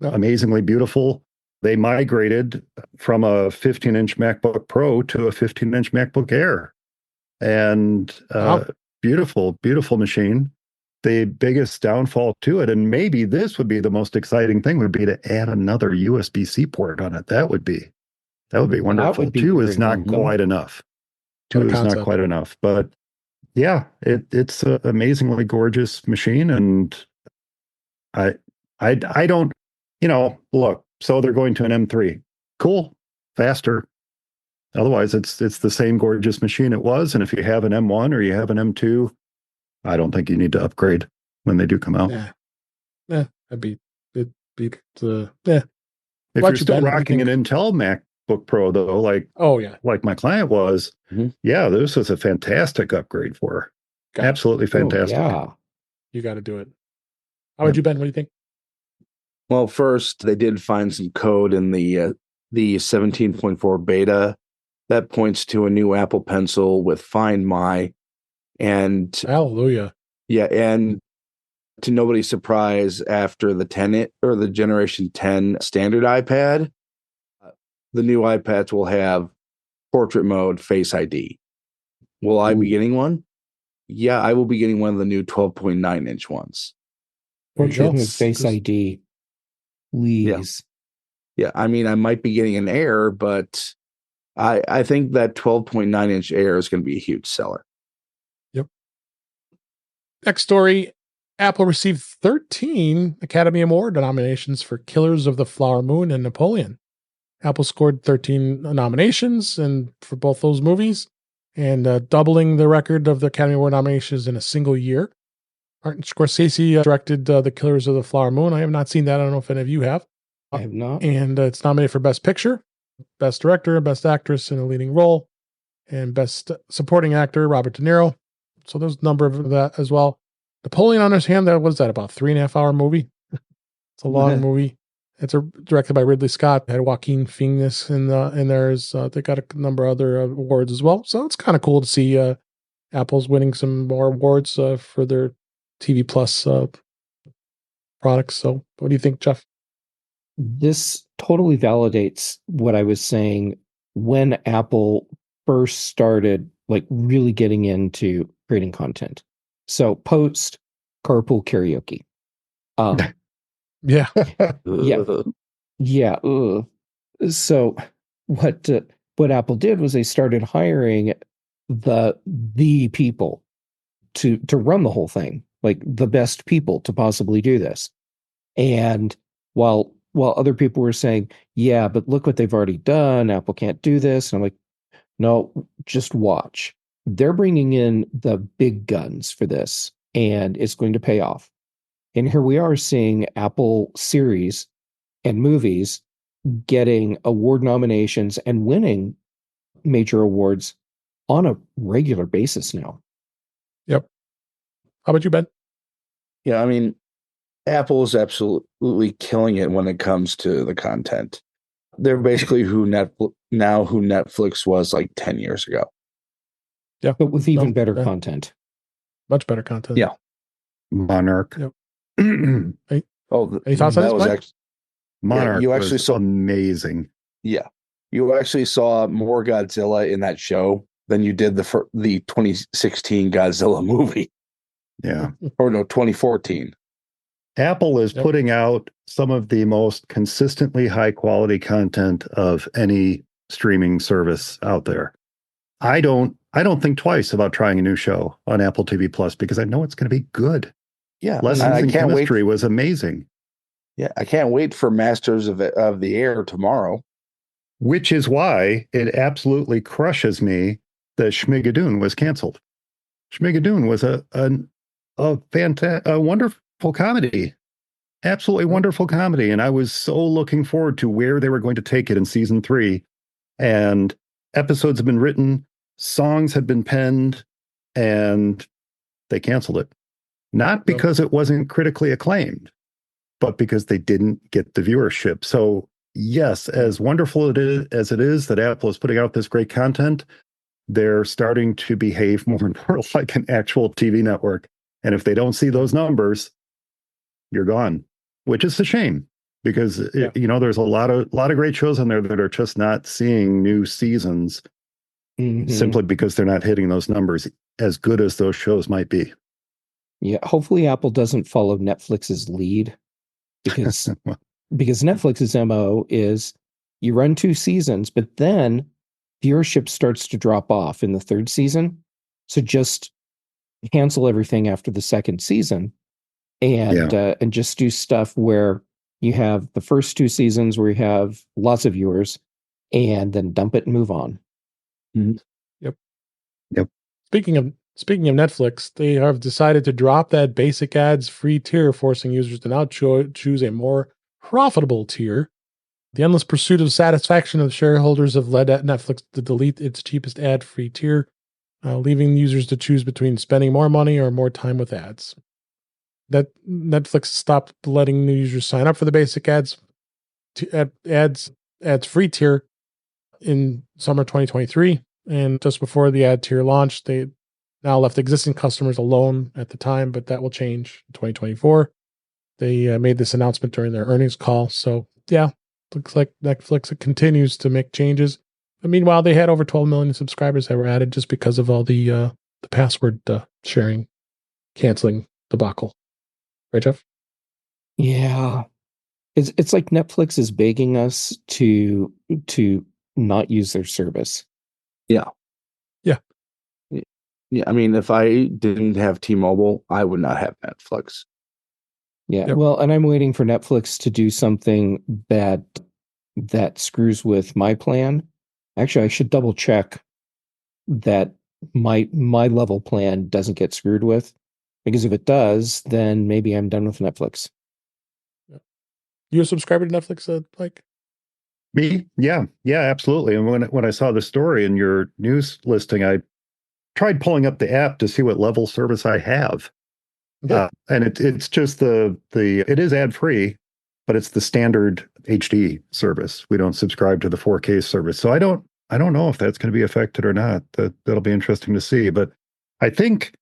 Speaker 2: Amazingly beautiful. They migrated from a 15-inch MacBook Pro to a 15-inch MacBook Air. And beautiful, beautiful machine. The biggest downfall to it, and maybe this would be the most exciting thing, would be to add another USB-C port on it. That would be wonderful. Two is not quite enough. Two is not quite enough. But yeah, it's an amazingly gorgeous machine. And I don't, look, so they're going to an M3. Cool, faster. Otherwise, it's the same gorgeous machine it was. And if you have an M1 or you have an M2, I don't think you need to upgrade when they do come out.
Speaker 1: Yeah, If you're
Speaker 2: still rocking an Intel MacBook Pro, though, like my client was, yeah, this was a fantastic upgrade for her. Absolutely fantastic.
Speaker 1: You got to do it. How would you, Ben? What do you think?
Speaker 3: Well, first, they did find some code in the 17.4 beta that points to a new Apple Pencil with Find My. And
Speaker 1: hallelujah.
Speaker 3: Yeah, and to nobody's surprise, after the 10 or the generation 10 standard iPad, the new iPads will have portrait mode Face ID. Will I be getting one? Yeah, I will be getting one of the new 12.9-inch ones.
Speaker 5: Portrait mode Face ID. Please.
Speaker 3: Yeah, I mean, I might be getting an Air, but I think that 12.9-inch Air is going to be a huge seller.
Speaker 1: Next story, Apple received 13 Academy Award nominations for Killers of the Flower Moon and Napoleon. Apple scored 13 nominations for both those movies, and doubling the record of the Academy Award nominations in a single year. Martin Scorsese directed The Killers of the Flower Moon. I have not seen that. I don't know if any of you have.
Speaker 5: I have not.
Speaker 1: And it's nominated for Best Picture, Best Director, Best Actress in a Leading Role, and Best Supporting Actor, Robert De Niro. So there's a number of that as well. Napoleon, on his hand, what is that, about 3.5-hour movie? It's a long movie. It's directed by Ridley Scott. It had Joaquin Phoenix in theirs. They got a number of other awards as well. So it's kind of cool to see Apple's winning some more awards for their TV Plus products. So what do you think, Jeff?
Speaker 5: This totally validates what I was saying when Apple first started really getting into creating content. So post carpool karaoke.
Speaker 1: Yeah.
Speaker 5: So what Apple did was they started hiring the people to run the whole thing, like the best people to possibly do this. And while other people were saying, yeah, but look what they've already done, Apple can't do this. And I'm like, no, just watch. They're bringing in the big guns for this, and it's going to pay off. And here we are seeing Apple series and movies getting award nominations and winning major awards on a regular basis now.
Speaker 1: Yep. How about you, Ben?
Speaker 3: Yeah, I mean, Apple is absolutely killing it when it comes to the content. They're basically who Netflix was like 10 years ago.
Speaker 1: Yeah.
Speaker 5: But with even better content.
Speaker 1: Much better content.
Speaker 3: Yeah.
Speaker 2: Monarch.
Speaker 1: Yep.
Speaker 3: Any
Speaker 1: thoughts on this,
Speaker 2: Monarch you actually was amazing.
Speaker 3: Yeah. You actually saw more Godzilla in that show than you did the 2016 Godzilla movie.
Speaker 2: Yeah.
Speaker 3: Or no, 2014.
Speaker 2: Apple is putting out some of the most consistently high quality content of any streaming service out there. I don't think twice about trying a new show on Apple TV Plus because I know it's going to be good.
Speaker 3: Yeah.
Speaker 2: Lessons in Chemistry was amazing.
Speaker 3: Yeah, I can't wait for Masters of the Air tomorrow.
Speaker 2: Which is why it absolutely crushes me that Schmigadoon was canceled. Schmigadoon was a wonderful comedy. Absolutely wonderful comedy. And I was so looking forward to where they were going to take it in season 3. And episodes have been written, songs have been penned, and they canceled it. Not because it wasn't critically acclaimed, but because they didn't get the viewership. So yes, as wonderful as it is that Apple is putting out this great content, they're starting to behave more and more like an actual TV network. And if they don't see those numbers, you're gone, which is a shame because there's a lot of great shows on there that are just not seeing new seasons simply because they're not hitting those numbers, as good as those shows might be.
Speaker 5: Yeah, hopefully Apple doesn't follow Netflix's lead because Netflix's MO is you run 2 seasons, but then viewership starts to drop off in the 3rd season. So just cancel everything after the 2nd season and just do stuff where you have the first 2 seasons where you have lots of viewers and then dump it and move on.
Speaker 1: Mm-hmm. Yep. Speaking of Netflix, they have decided to drop that basic ads free tier, forcing users to now choose a more profitable tier. The endless pursuit of satisfaction of shareholders have led Netflix to delete its cheapest ad-free tier, leaving users to choose between spending more money or more time with ads. That Netflix stopped letting new users sign up for the basic ads free tier in summer 2023, and just before the ad tier launched, they now left existing customers alone at the time, but that will change in 2024. They made this announcement during their earnings call. So yeah, looks like Netflix continues to make changes. But meanwhile, they had over 12 million subscribers that were added just because of all the password sharing, canceling debacle. Right, Jeff?
Speaker 5: Yeah. It's like Netflix is begging us to not use their service.
Speaker 3: Yeah. I mean, if I didn't have T-Mobile, I would not have Netflix.
Speaker 5: Yeah. Yep. Well, and I'm waiting for Netflix to do something that screws with my plan. Actually, I should double check that my level plan doesn't get screwed with, because if it does, then maybe I'm done with Netflix.
Speaker 1: You a subscriber to Netflix, Mike?
Speaker 2: Me? Yeah, absolutely. And when I saw the story in your news listing, I tried pulling up the app to see what level service I have. And it's just it is ad free, but it's the standard HD service. We don't subscribe to the 4K service. So I don't know if that's going to be affected or not. That'll be interesting to see. But I think,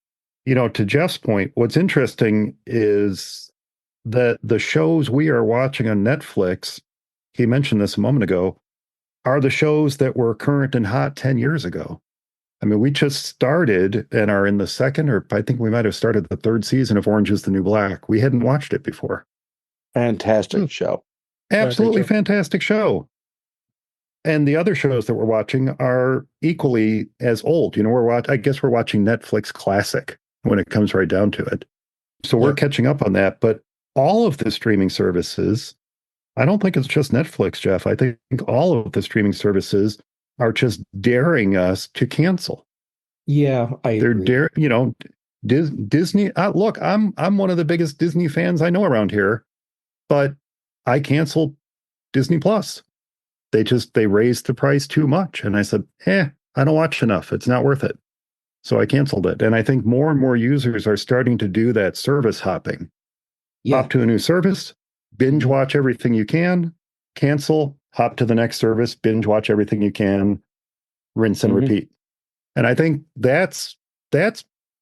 Speaker 2: to Jeff's point, what's interesting is that the shows we are watching on Netflix, he mentioned this a moment ago, are the shows that were current and hot 10 years ago. I mean, we just started and are in the 2nd, or I think we might have started the 3rd season of Orange is the New Black. We hadn't watched it before.
Speaker 3: Fantastic show.
Speaker 2: Absolutely fantastic show. And the other shows that we're watching are equally as old. I guess we're watching Netflix Classic when it comes right down to it. So we're catching up on that. But all of the streaming services, I don't think it's just Netflix, Jeff. I think all of the streaming services are just daring us to cancel.
Speaker 5: Yeah,
Speaker 2: They're Disney. Look, I'm one of the biggest Disney fans I know around here, but I canceled Disney Plus. They raised the price too much, and I said, I don't watch enough. It's not worth it. So I canceled it. And I think more and more users are starting to do that service hopping. hop to a new service, binge watch everything you can, cancel, hop to the next service, binge watch everything you can, rinse and repeat. And I think that's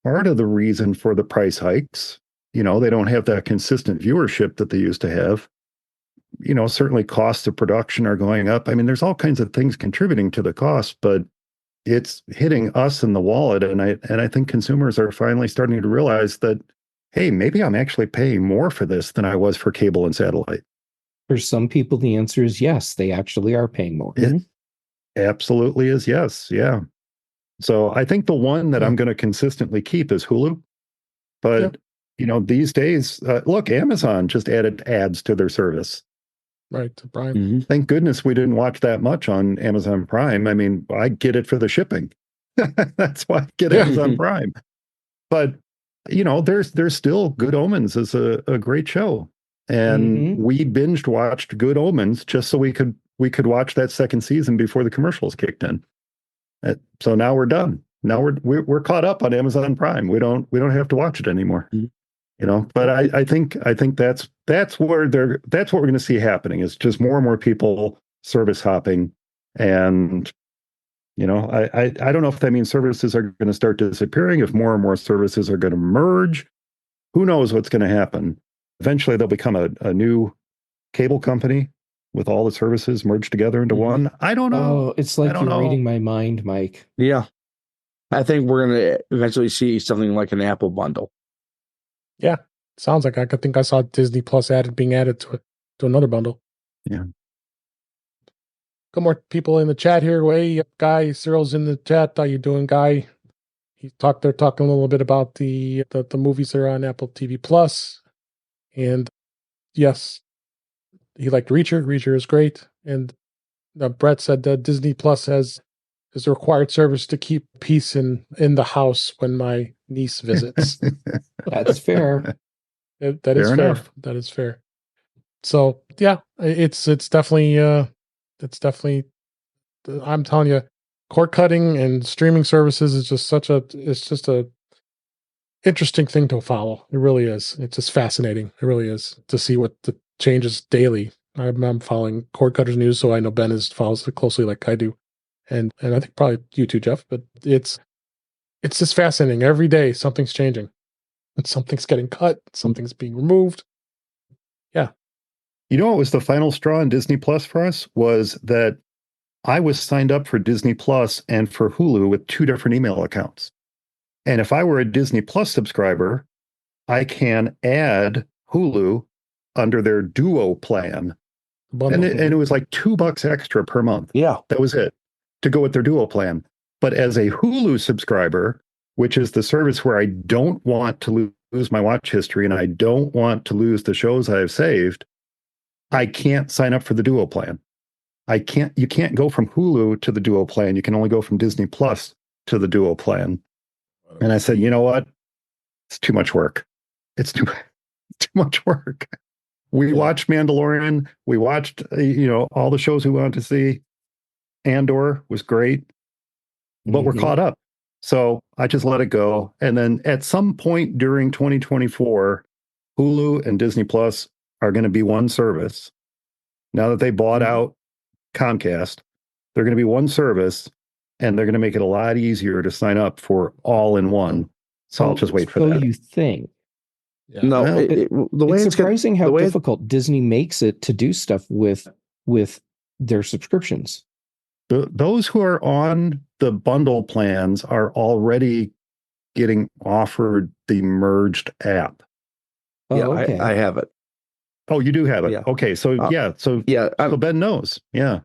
Speaker 2: part of the reason for the price hikes. They don't have that consistent viewership that they used to have. Certainly costs of production are going up. I mean, there's all kinds of things contributing to the cost, but it's hitting us in the wallet. And I think consumers are finally starting to realize that, hey, maybe I'm actually paying more for this than I was for cable and satellite.
Speaker 5: For some people, the answer is yes, they actually are paying more.
Speaker 2: It absolutely is yes. Yeah. So I think the one that I'm going to consistently keep is Hulu. But, these days, look, Amazon just added ads to their service.
Speaker 1: Right, to Prime.
Speaker 2: Thank goodness we didn't watch that much on Amazon Prime. I mean, I get it for the shipping. That's why I get Amazon Prime. But, there's still Good Omens is a great show. And we binged watched Good Omens just so we could watch that second season before the commercials kicked in. So now we're done. Now we're caught up on Amazon Prime. We don't have to watch it anymore. But I think that's what we're going to see happening. Is just more and more people service hopping, and I don't know if that means services are going to start disappearing. If more and more services are going to merge, who knows what's going to happen? Eventually, they'll become a new cable company with all the services merged together into one. I don't know.
Speaker 5: Oh, it's like you're reading my mind, Mike.
Speaker 3: Yeah, I think we're going to eventually see something like an Apple bundle.
Speaker 1: Yeah, sounds like I think I saw Disney Plus being added to another bundle.
Speaker 2: Yeah.
Speaker 1: Couple more people in the chat here. Hey, Guy, Cyril's in the chat. How you doing, Guy? They're talking a little bit about the movies that are on Apple TV Plus, and yes, he liked Reacher. Reacher is great, and Brett said that Disney Plus is a required service to keep peace in the house when my niece visits.
Speaker 5: That's fair.
Speaker 1: That is fair. That is fair. So yeah, it's definitely I'm telling you, cord cutting and streaming services is just it's a interesting thing to follow. It really is. It's just fascinating. It really is to see what the changes daily. I'm following cord cutters news, so I know Ben follows it closely like I do, and I think probably you too, Jeff. But it's just fascinating. Every day something's changing. And something's getting cut, something's being removed. Yeah.
Speaker 2: What was the final straw in Disney Plus for us was that I was signed up for Disney Plus and for Hulu with 2 different email accounts. And if I were a Disney Plus subscriber, I can add Hulu under their Duo plan. And it was like $2 extra per month.
Speaker 3: Yeah.
Speaker 2: That was it to go with their Duo plan. But as a Hulu subscriber, which is the service where I don't want to lose my watch history and I don't want to lose the shows I've saved, I can't sign up for the Duo plan. You can't go from Hulu to the Duo plan. You can only go from Disney Plus to the Duo plan. And I said, you know what? It's too much work. It's too much work. We watched Mandalorian. We watched, all the shows we wanted to see. Andor was great, but we're caught up. So I just let it go. And then at some point during 2024, Hulu and Disney Plus are going to be one service. Now that they bought out Comcast, they're going to be one service, and they're going to make it a lot easier to sign up for all in one. So I'll just wait for that.
Speaker 5: So you think?
Speaker 3: Yeah. No, the way
Speaker 5: it's surprising how difficult Disney makes it to do stuff with their subscriptions.
Speaker 2: Those who are on the bundle plans are already getting offered the merged app.
Speaker 3: Yeah, okay. I have it.
Speaker 2: Oh, you do have it. Yeah. Okay, so so Ben knows. Yeah,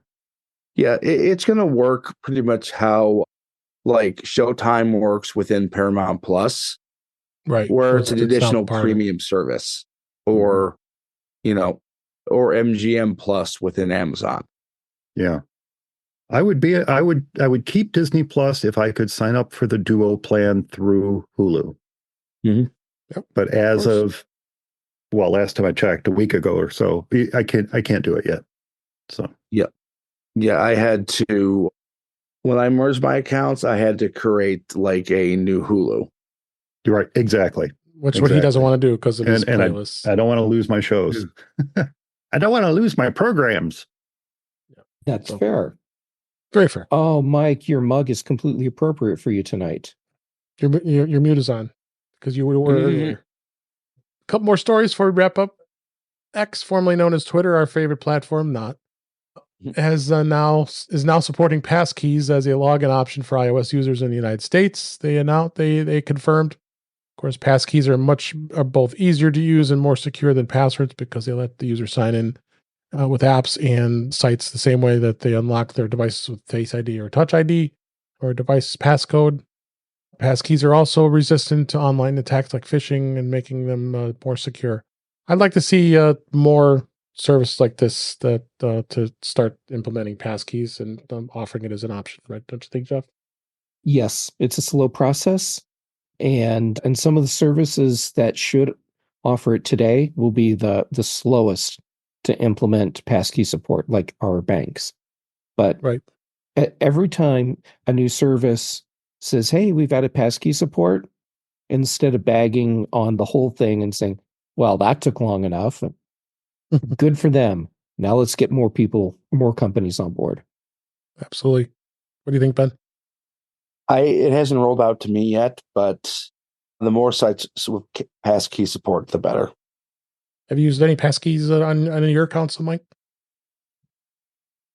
Speaker 3: it's going to work pretty much how like Showtime works within Paramount Plus,
Speaker 1: right?
Speaker 3: Where it's an additional premium service, or or MGM Plus within Amazon.
Speaker 2: Yeah. I would keep Disney Plus if I could sign up for the Duo plan through Hulu.
Speaker 3: Mm-hmm.
Speaker 2: Yep. But as of last time I checked, a week ago or so, I can't do it yet. So
Speaker 3: I had to, when I merged my accounts, I had to create like a new Hulu.
Speaker 2: You're right, exactly.
Speaker 1: Which what he doesn't want to do because of his playlists.
Speaker 2: I don't want to lose my shows. I don't want to lose my programs.
Speaker 5: That's fair.
Speaker 1: Very fair.
Speaker 5: Oh, Mike, your mug is completely appropriate for you tonight.
Speaker 1: Your mute is on because you were earlier. A couple more stories before we wrap up. X, formerly known as Twitter, our favorite platform, is now supporting passkeys as a login option for iOS users in the United States. They confirmed. Of course, passkeys are both easier to use and more secure than passwords because they let the user sign in with apps and sites the same way that they unlock their devices with Face ID or Touch ID or device passcode. Passkeys are also resistant to online attacks like phishing and making them more secure. I'd like to see more service like this to start implementing passkeys and offering it as an option, right? Don't you think, Jeff?
Speaker 5: Yes, it's a slow process, and some of the services that should offer it today will be the slowest to implement passkey support, like our banks. But
Speaker 1: right.
Speaker 5: Every time a new service says, hey, we've added passkey support, instead of bagging on the whole thing and saying, well, that took long enough. Good for them. Now let's get more companies on board.
Speaker 1: Absolutely. What do you think, Ben?
Speaker 3: It hasn't rolled out to me yet, but the more sites with passkey support, the better.
Speaker 1: Have you used any passkeys on your accounts, Mike?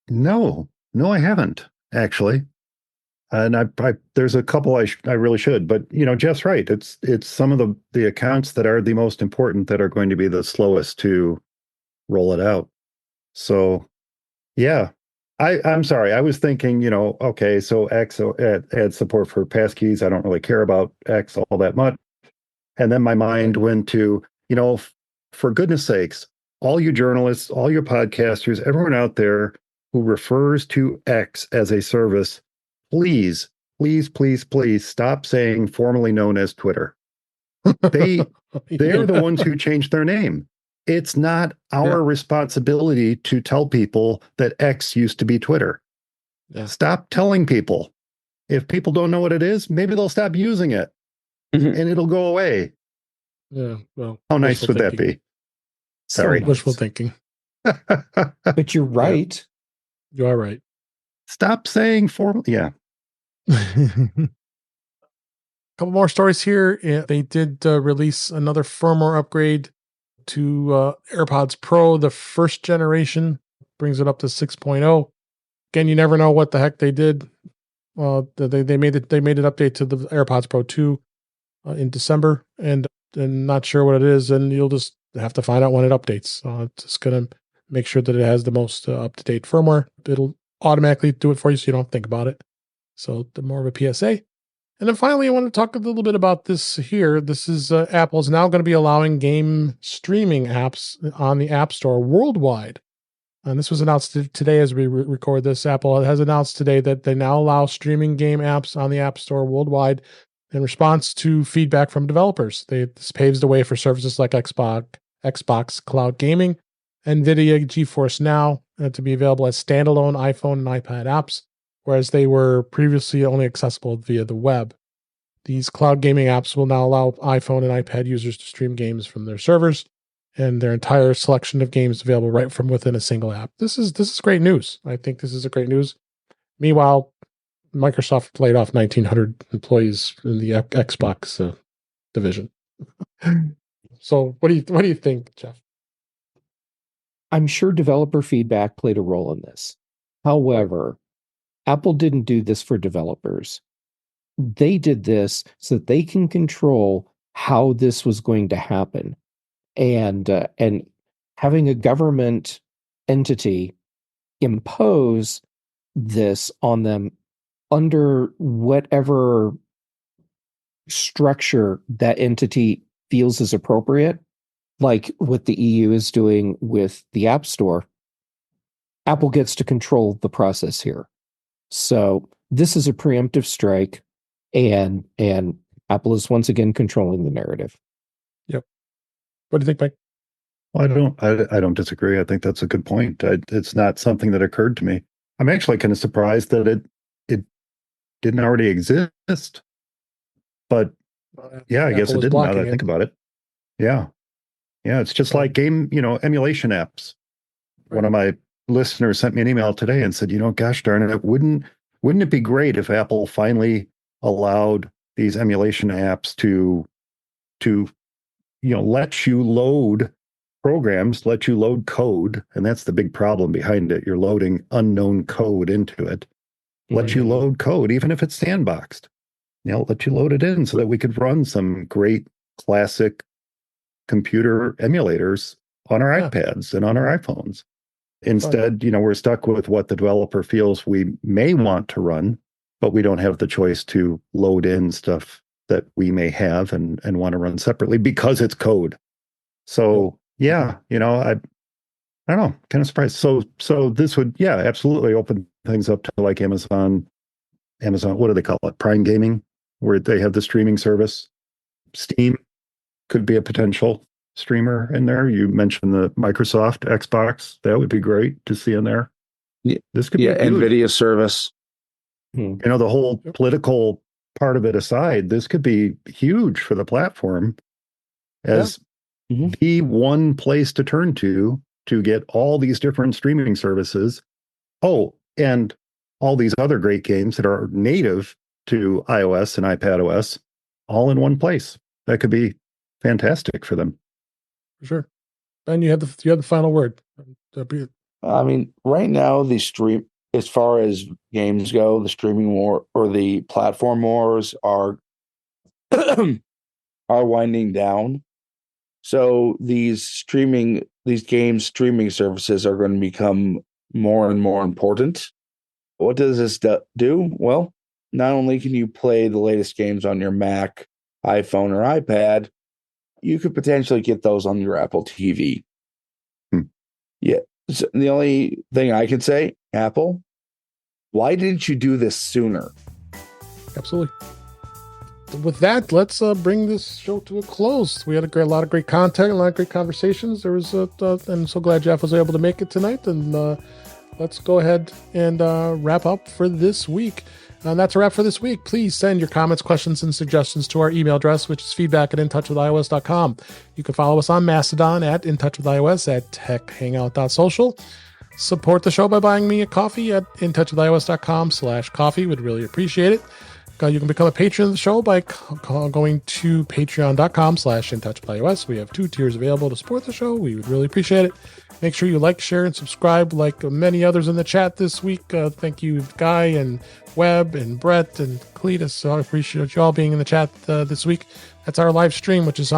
Speaker 2: No, I haven't actually. And I there's a couple I really should, but Jeff's right. It's some of the accounts that are the most important that are going to be the slowest to roll it out. So, yeah, I'm sorry. I was thinking, okay, so X add support for passkeys. I don't really care about X all that much. And then my mind went to, for goodness sakes, all you journalists, all your podcasters, everyone out there who refers to X as a service, please stop saying formerly known as Twitter. They're the ones who changed their name. It's not our responsibility to tell people that X used to be Twitter.
Speaker 1: Yeah.
Speaker 2: Stop telling people. If people don't know what it is, maybe they'll stop using it and it'll go away.
Speaker 1: Yeah. Well,
Speaker 2: how nice would that be? Sorry.
Speaker 1: Wishful thinking.
Speaker 5: But you're right.
Speaker 1: You are right.
Speaker 2: Stop saying formal. Yeah.
Speaker 1: Couple more stories here. They did release another firmware upgrade to AirPods Pro, the first generation, brings it up to 6.0. Again, you never know what the heck they did. They made an update to the AirPods Pro 2 in December, and not sure what it is, and you'll just have to find out when it updates. It's just going to make sure that it has the most up-to-date firmware. It'll automatically do it for you so you don't think about it. So more of a PSA. And then finally, I want to talk a little bit about this here. This is Apple's now going to be allowing game streaming apps on the App Store worldwide. And this was announced today as we record this. Apple has announced today that they now allow streaming game apps on the App Store worldwide in response to feedback from developers. This paves the way for services like Xbox Cloud Gaming, NVIDIA GeForce Now to be available as standalone iPhone and iPad apps, whereas they were previously only accessible via the web. These cloud gaming apps will now allow iPhone and iPad users to stream games from their servers, and their entire selection of games available right from within a single app. This is great news. I think this is a great news. Meanwhile, Microsoft laid off 1,900 employees in the Xbox division. So, what do you think, Jeff?
Speaker 5: I'm sure developer feedback played a role in this. However, Apple didn't do this for developers. They did this so that they can control how this was going to happen. And having a government entity impose this on them under whatever structure that entity feels is appropriate, like what the EU is doing with the App Store, Apple gets to control the process here. So this is a preemptive strike, and Apple is once again controlling the narrative.
Speaker 2: Yep.
Speaker 1: What do you think, Mike?
Speaker 2: Well, I don't disagree. I think that's a good point. It's not something that occurred to me. I'm actually kind of surprised that it didn't already exist. But Yeah, I guess
Speaker 1: Apple
Speaker 2: it
Speaker 1: was
Speaker 2: didn't now that
Speaker 1: blocking
Speaker 2: I think
Speaker 1: it.
Speaker 2: about it. Yeah. Yeah, it's just like emulation apps. One of my listeners sent me an email today and said, gosh darn it, wouldn't it be great if Apple finally allowed these emulation apps to let you load programs, let you load code, and that's the big problem behind it. You're loading unknown code into it. Let you load code, even if it's sandboxed. Let you load it in so that we could run some great classic computer emulators on our iPads and on our iPhones. Instead, we're stuck with what the developer feels we may want to run, but we don't have the choice to load in stuff that we may have and want to run separately because it's code. So I don't know, kind of surprised. So this would, absolutely open things up to like Amazon, what do they call it? Prime Gaming, where they have the streaming service. Steam could be a potential streamer in there. You mentioned the Microsoft Xbox. That would be great to see in there. This could be
Speaker 3: NVIDIA service.
Speaker 2: The whole political part of it aside, this could be huge for the platform as the one place to turn to get all these different streaming services. Oh, and all these other great games that are native to iOS and iPadOS all in one place. That could be fantastic for them.
Speaker 1: For sure. And you had the final word.
Speaker 3: I mean, right now as far as games go, the streaming war or the platform wars are are winding down. So these game streaming services are going to become more and more important. What does this do? Well, not only can you play the latest games on your Mac, iPhone, or iPad, you could potentially get those on your Apple TV. Yeah. So the only thing I can say, Apple, why didn't you do this sooner?
Speaker 1: Absolutely. With that, let's bring this show to a close. We had a lot of great content, a lot of great conversations. I'm so glad Jeff was able to make it tonight. And let's go ahead and wrap up for this week. And that's a wrap for this week. Please send your comments, questions, and suggestions to our email address, which is feedback@intouchwithios.com. You can follow us on Mastodon at intouchwithios, at techhangout.social. Support the show by buying me a coffee at intouchwithios.com/coffee. Would really appreciate it. You can become a patron of the show by going to patreon.com/intouchwithios. We have 2 tiers available to support the show. We would really appreciate it. Make sure you like, share, and subscribe like many others in the chat this week. Thank you, Guy and Webb and Brett and Cletus. So I appreciate you all being in the chat this week. That's our live stream, which is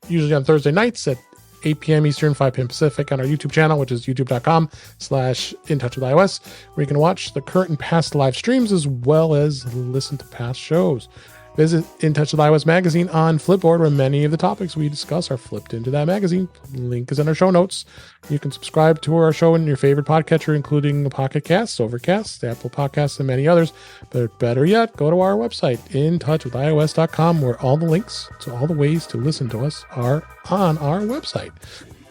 Speaker 1: usually on Thursday nights at 8 p.m. Eastern, 5 p.m. Pacific on our YouTube channel, which is youtube.com/intouchwithios, where you can watch the current and past live streams as well as listen to past shows. Visit In Touch with iOS magazine on Flipboard, where many of the topics we discuss are flipped into that magazine. Link is in our show notes. You can subscribe to our show in your favorite podcatcher, including Pocket Casts, Overcast, Apple Podcasts, and many others. But better yet, go to our website, intouchwithios.com, where all the links to all the ways to listen to us are on our website.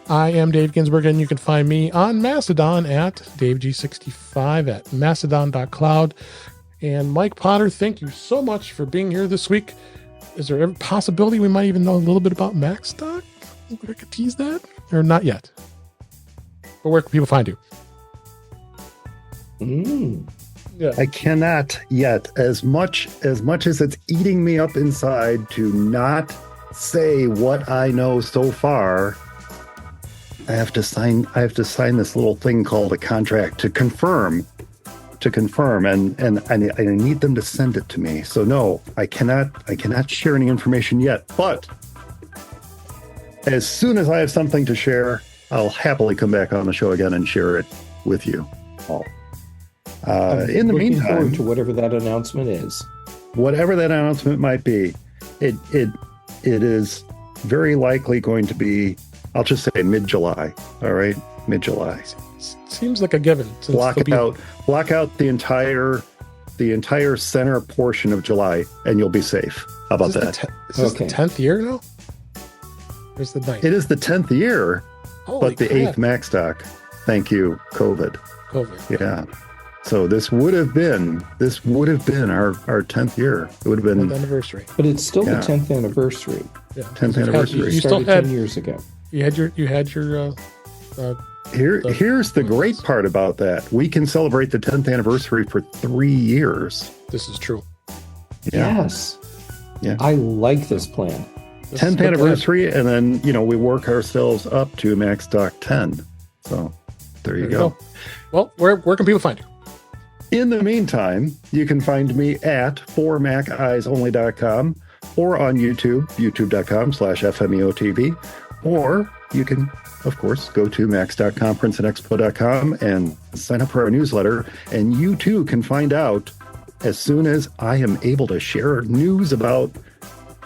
Speaker 1: I am Dave Ginsburg, and you can find me on Mastodon at DaveG65 at mastodon.cloud. And Mike Potter, thank you so much for being here this week. Is there a possibility we might even know a little bit about Mac stock? I could tease that, or not yet? But where can people find you?
Speaker 2: Yeah. I cannot yet, as much as it's eating me up inside to not say what I know so far. I have to sign this little thing called a contract to confirm, and I need them to send it to me. So no, I cannot share any information yet. But as soon as I have something to share, I'll happily come back on the show again and share it with you all. In the meantime,
Speaker 5: forward to whatever that announcement is,
Speaker 2: whatever that announcement might be, it is very likely going to be, I'll just say mid-July. All right, mid-July.
Speaker 1: Seems like a given.
Speaker 2: Block out the entire center portion of July, and you'll be safe. How about that?
Speaker 1: Is this the 10th year now? Where's the 9th?
Speaker 2: It is the 10th year, but the 8th Mac stock. Thank you, COVID.
Speaker 1: Yeah.
Speaker 2: So this would have been our 10th year. It would have been
Speaker 1: 10th anniversary.
Speaker 5: But it's still the 10th anniversary.
Speaker 2: Yeah. 10th anniversary.
Speaker 5: You still had 10 years ago.
Speaker 1: You had your
Speaker 2: Here's the great part about that. We can celebrate the 10th anniversary for 3 years.
Speaker 1: This is true.
Speaker 2: Yeah.
Speaker 5: Yes.
Speaker 2: Yeah.
Speaker 5: I like this plan.
Speaker 2: 10th anniversary, and then, we work ourselves up to Mac Stock 10. So there you go.
Speaker 1: Well, where can people find you?
Speaker 2: In the meantime, you can find me at formacisonly.com or on YouTube, youtube.com/FMEOTV, or you can, of course, go to macs.conferenceandexpo.com and sign up for our newsletter, and you too can find out as soon as I am able to share news about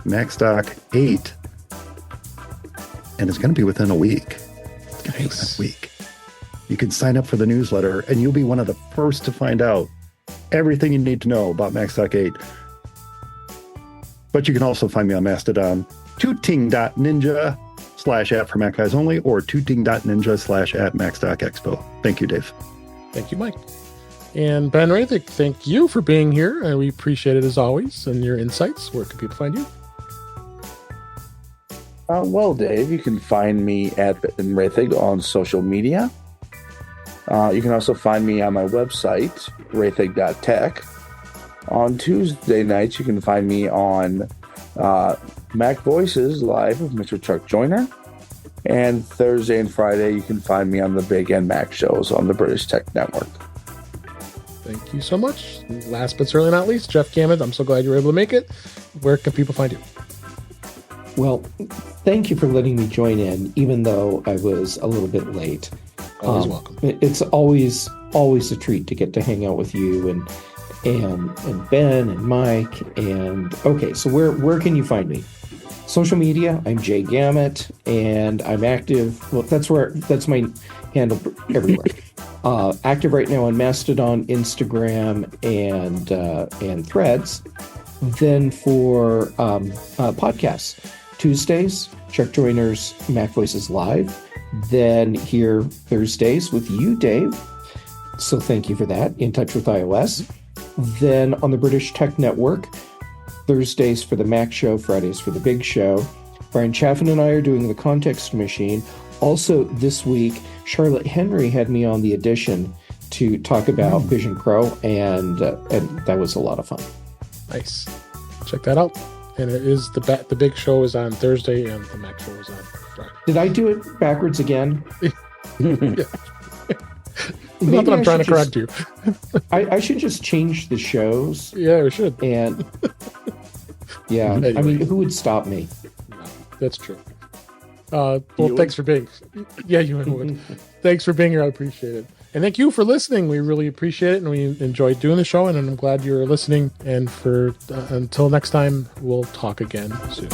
Speaker 2: MacStock 8. And it's going to be within a week.
Speaker 1: Nice.
Speaker 2: You can sign up for the newsletter, and you'll be one of the first to find out everything you need to know about MacStock 8. But you can also find me on Mastodon, tooting.ninja/@ for Mac Guys Only, or tooting.ninja/@ MacStockExpo. Thank you, Dave.
Speaker 1: Thank you, Mike. And Ben Roethig, thank you for being here. And we appreciate it as always, and your insights. Where can people find you?
Speaker 3: Well, Dave, you can find me at Ben Roethig on social media. You can also find me on my website, roethig.tech. On Tuesday nights, you can find me on Mac Voices Live with Mr. Chuck Joyner. And Thursday and Friday, you can find me on the Big End Mac shows on the British Tech Network.
Speaker 1: Thank you so much. Last but certainly not least, Jeff Gamet, I'm so glad you were able to make it. Where can people find you?
Speaker 5: Well, thank you for letting me join in, even though I was a little bit late.
Speaker 1: Always welcome.
Speaker 5: It's always a treat to get to hang out with you and Ben and Mike. And okay, so where can you find me? Social media, I'm Jay Gamet, and I'm active. Well, that's my handle everywhere. Active right now on Mastodon, Instagram, and Threads. Then for podcasts, Tuesdays, Chuck Joyner's Mac Voices Live. Then here Thursdays with you, Dave. So thank you for that. In Touch with iOS. Then on the British Tech Network, Thursdays for the Mac Show, Fridays for the Big Show. Brian Chaffin and I are doing the Context Machine. Also this week, Charlotte Henry had me on the Edition to talk about Vision Pro, and that was a lot of fun.
Speaker 1: Nice. Check that out. And it is the Big Show is on Thursday, and the Mac Show is on Friday.
Speaker 5: Did I do it backwards again?
Speaker 1: Not that I'm trying to correct you.
Speaker 5: I should just change the shows.
Speaker 1: Yeah, we should.
Speaker 5: And yeah, anyway. I mean, who would stop me?
Speaker 1: No, that's true. Well, thanks for being. Yeah, you would. Thanks for being here. I appreciate it. And thank you for listening. We really appreciate it, and we enjoyed doing the show. And I'm glad you're listening. And until next time, we'll talk again soon.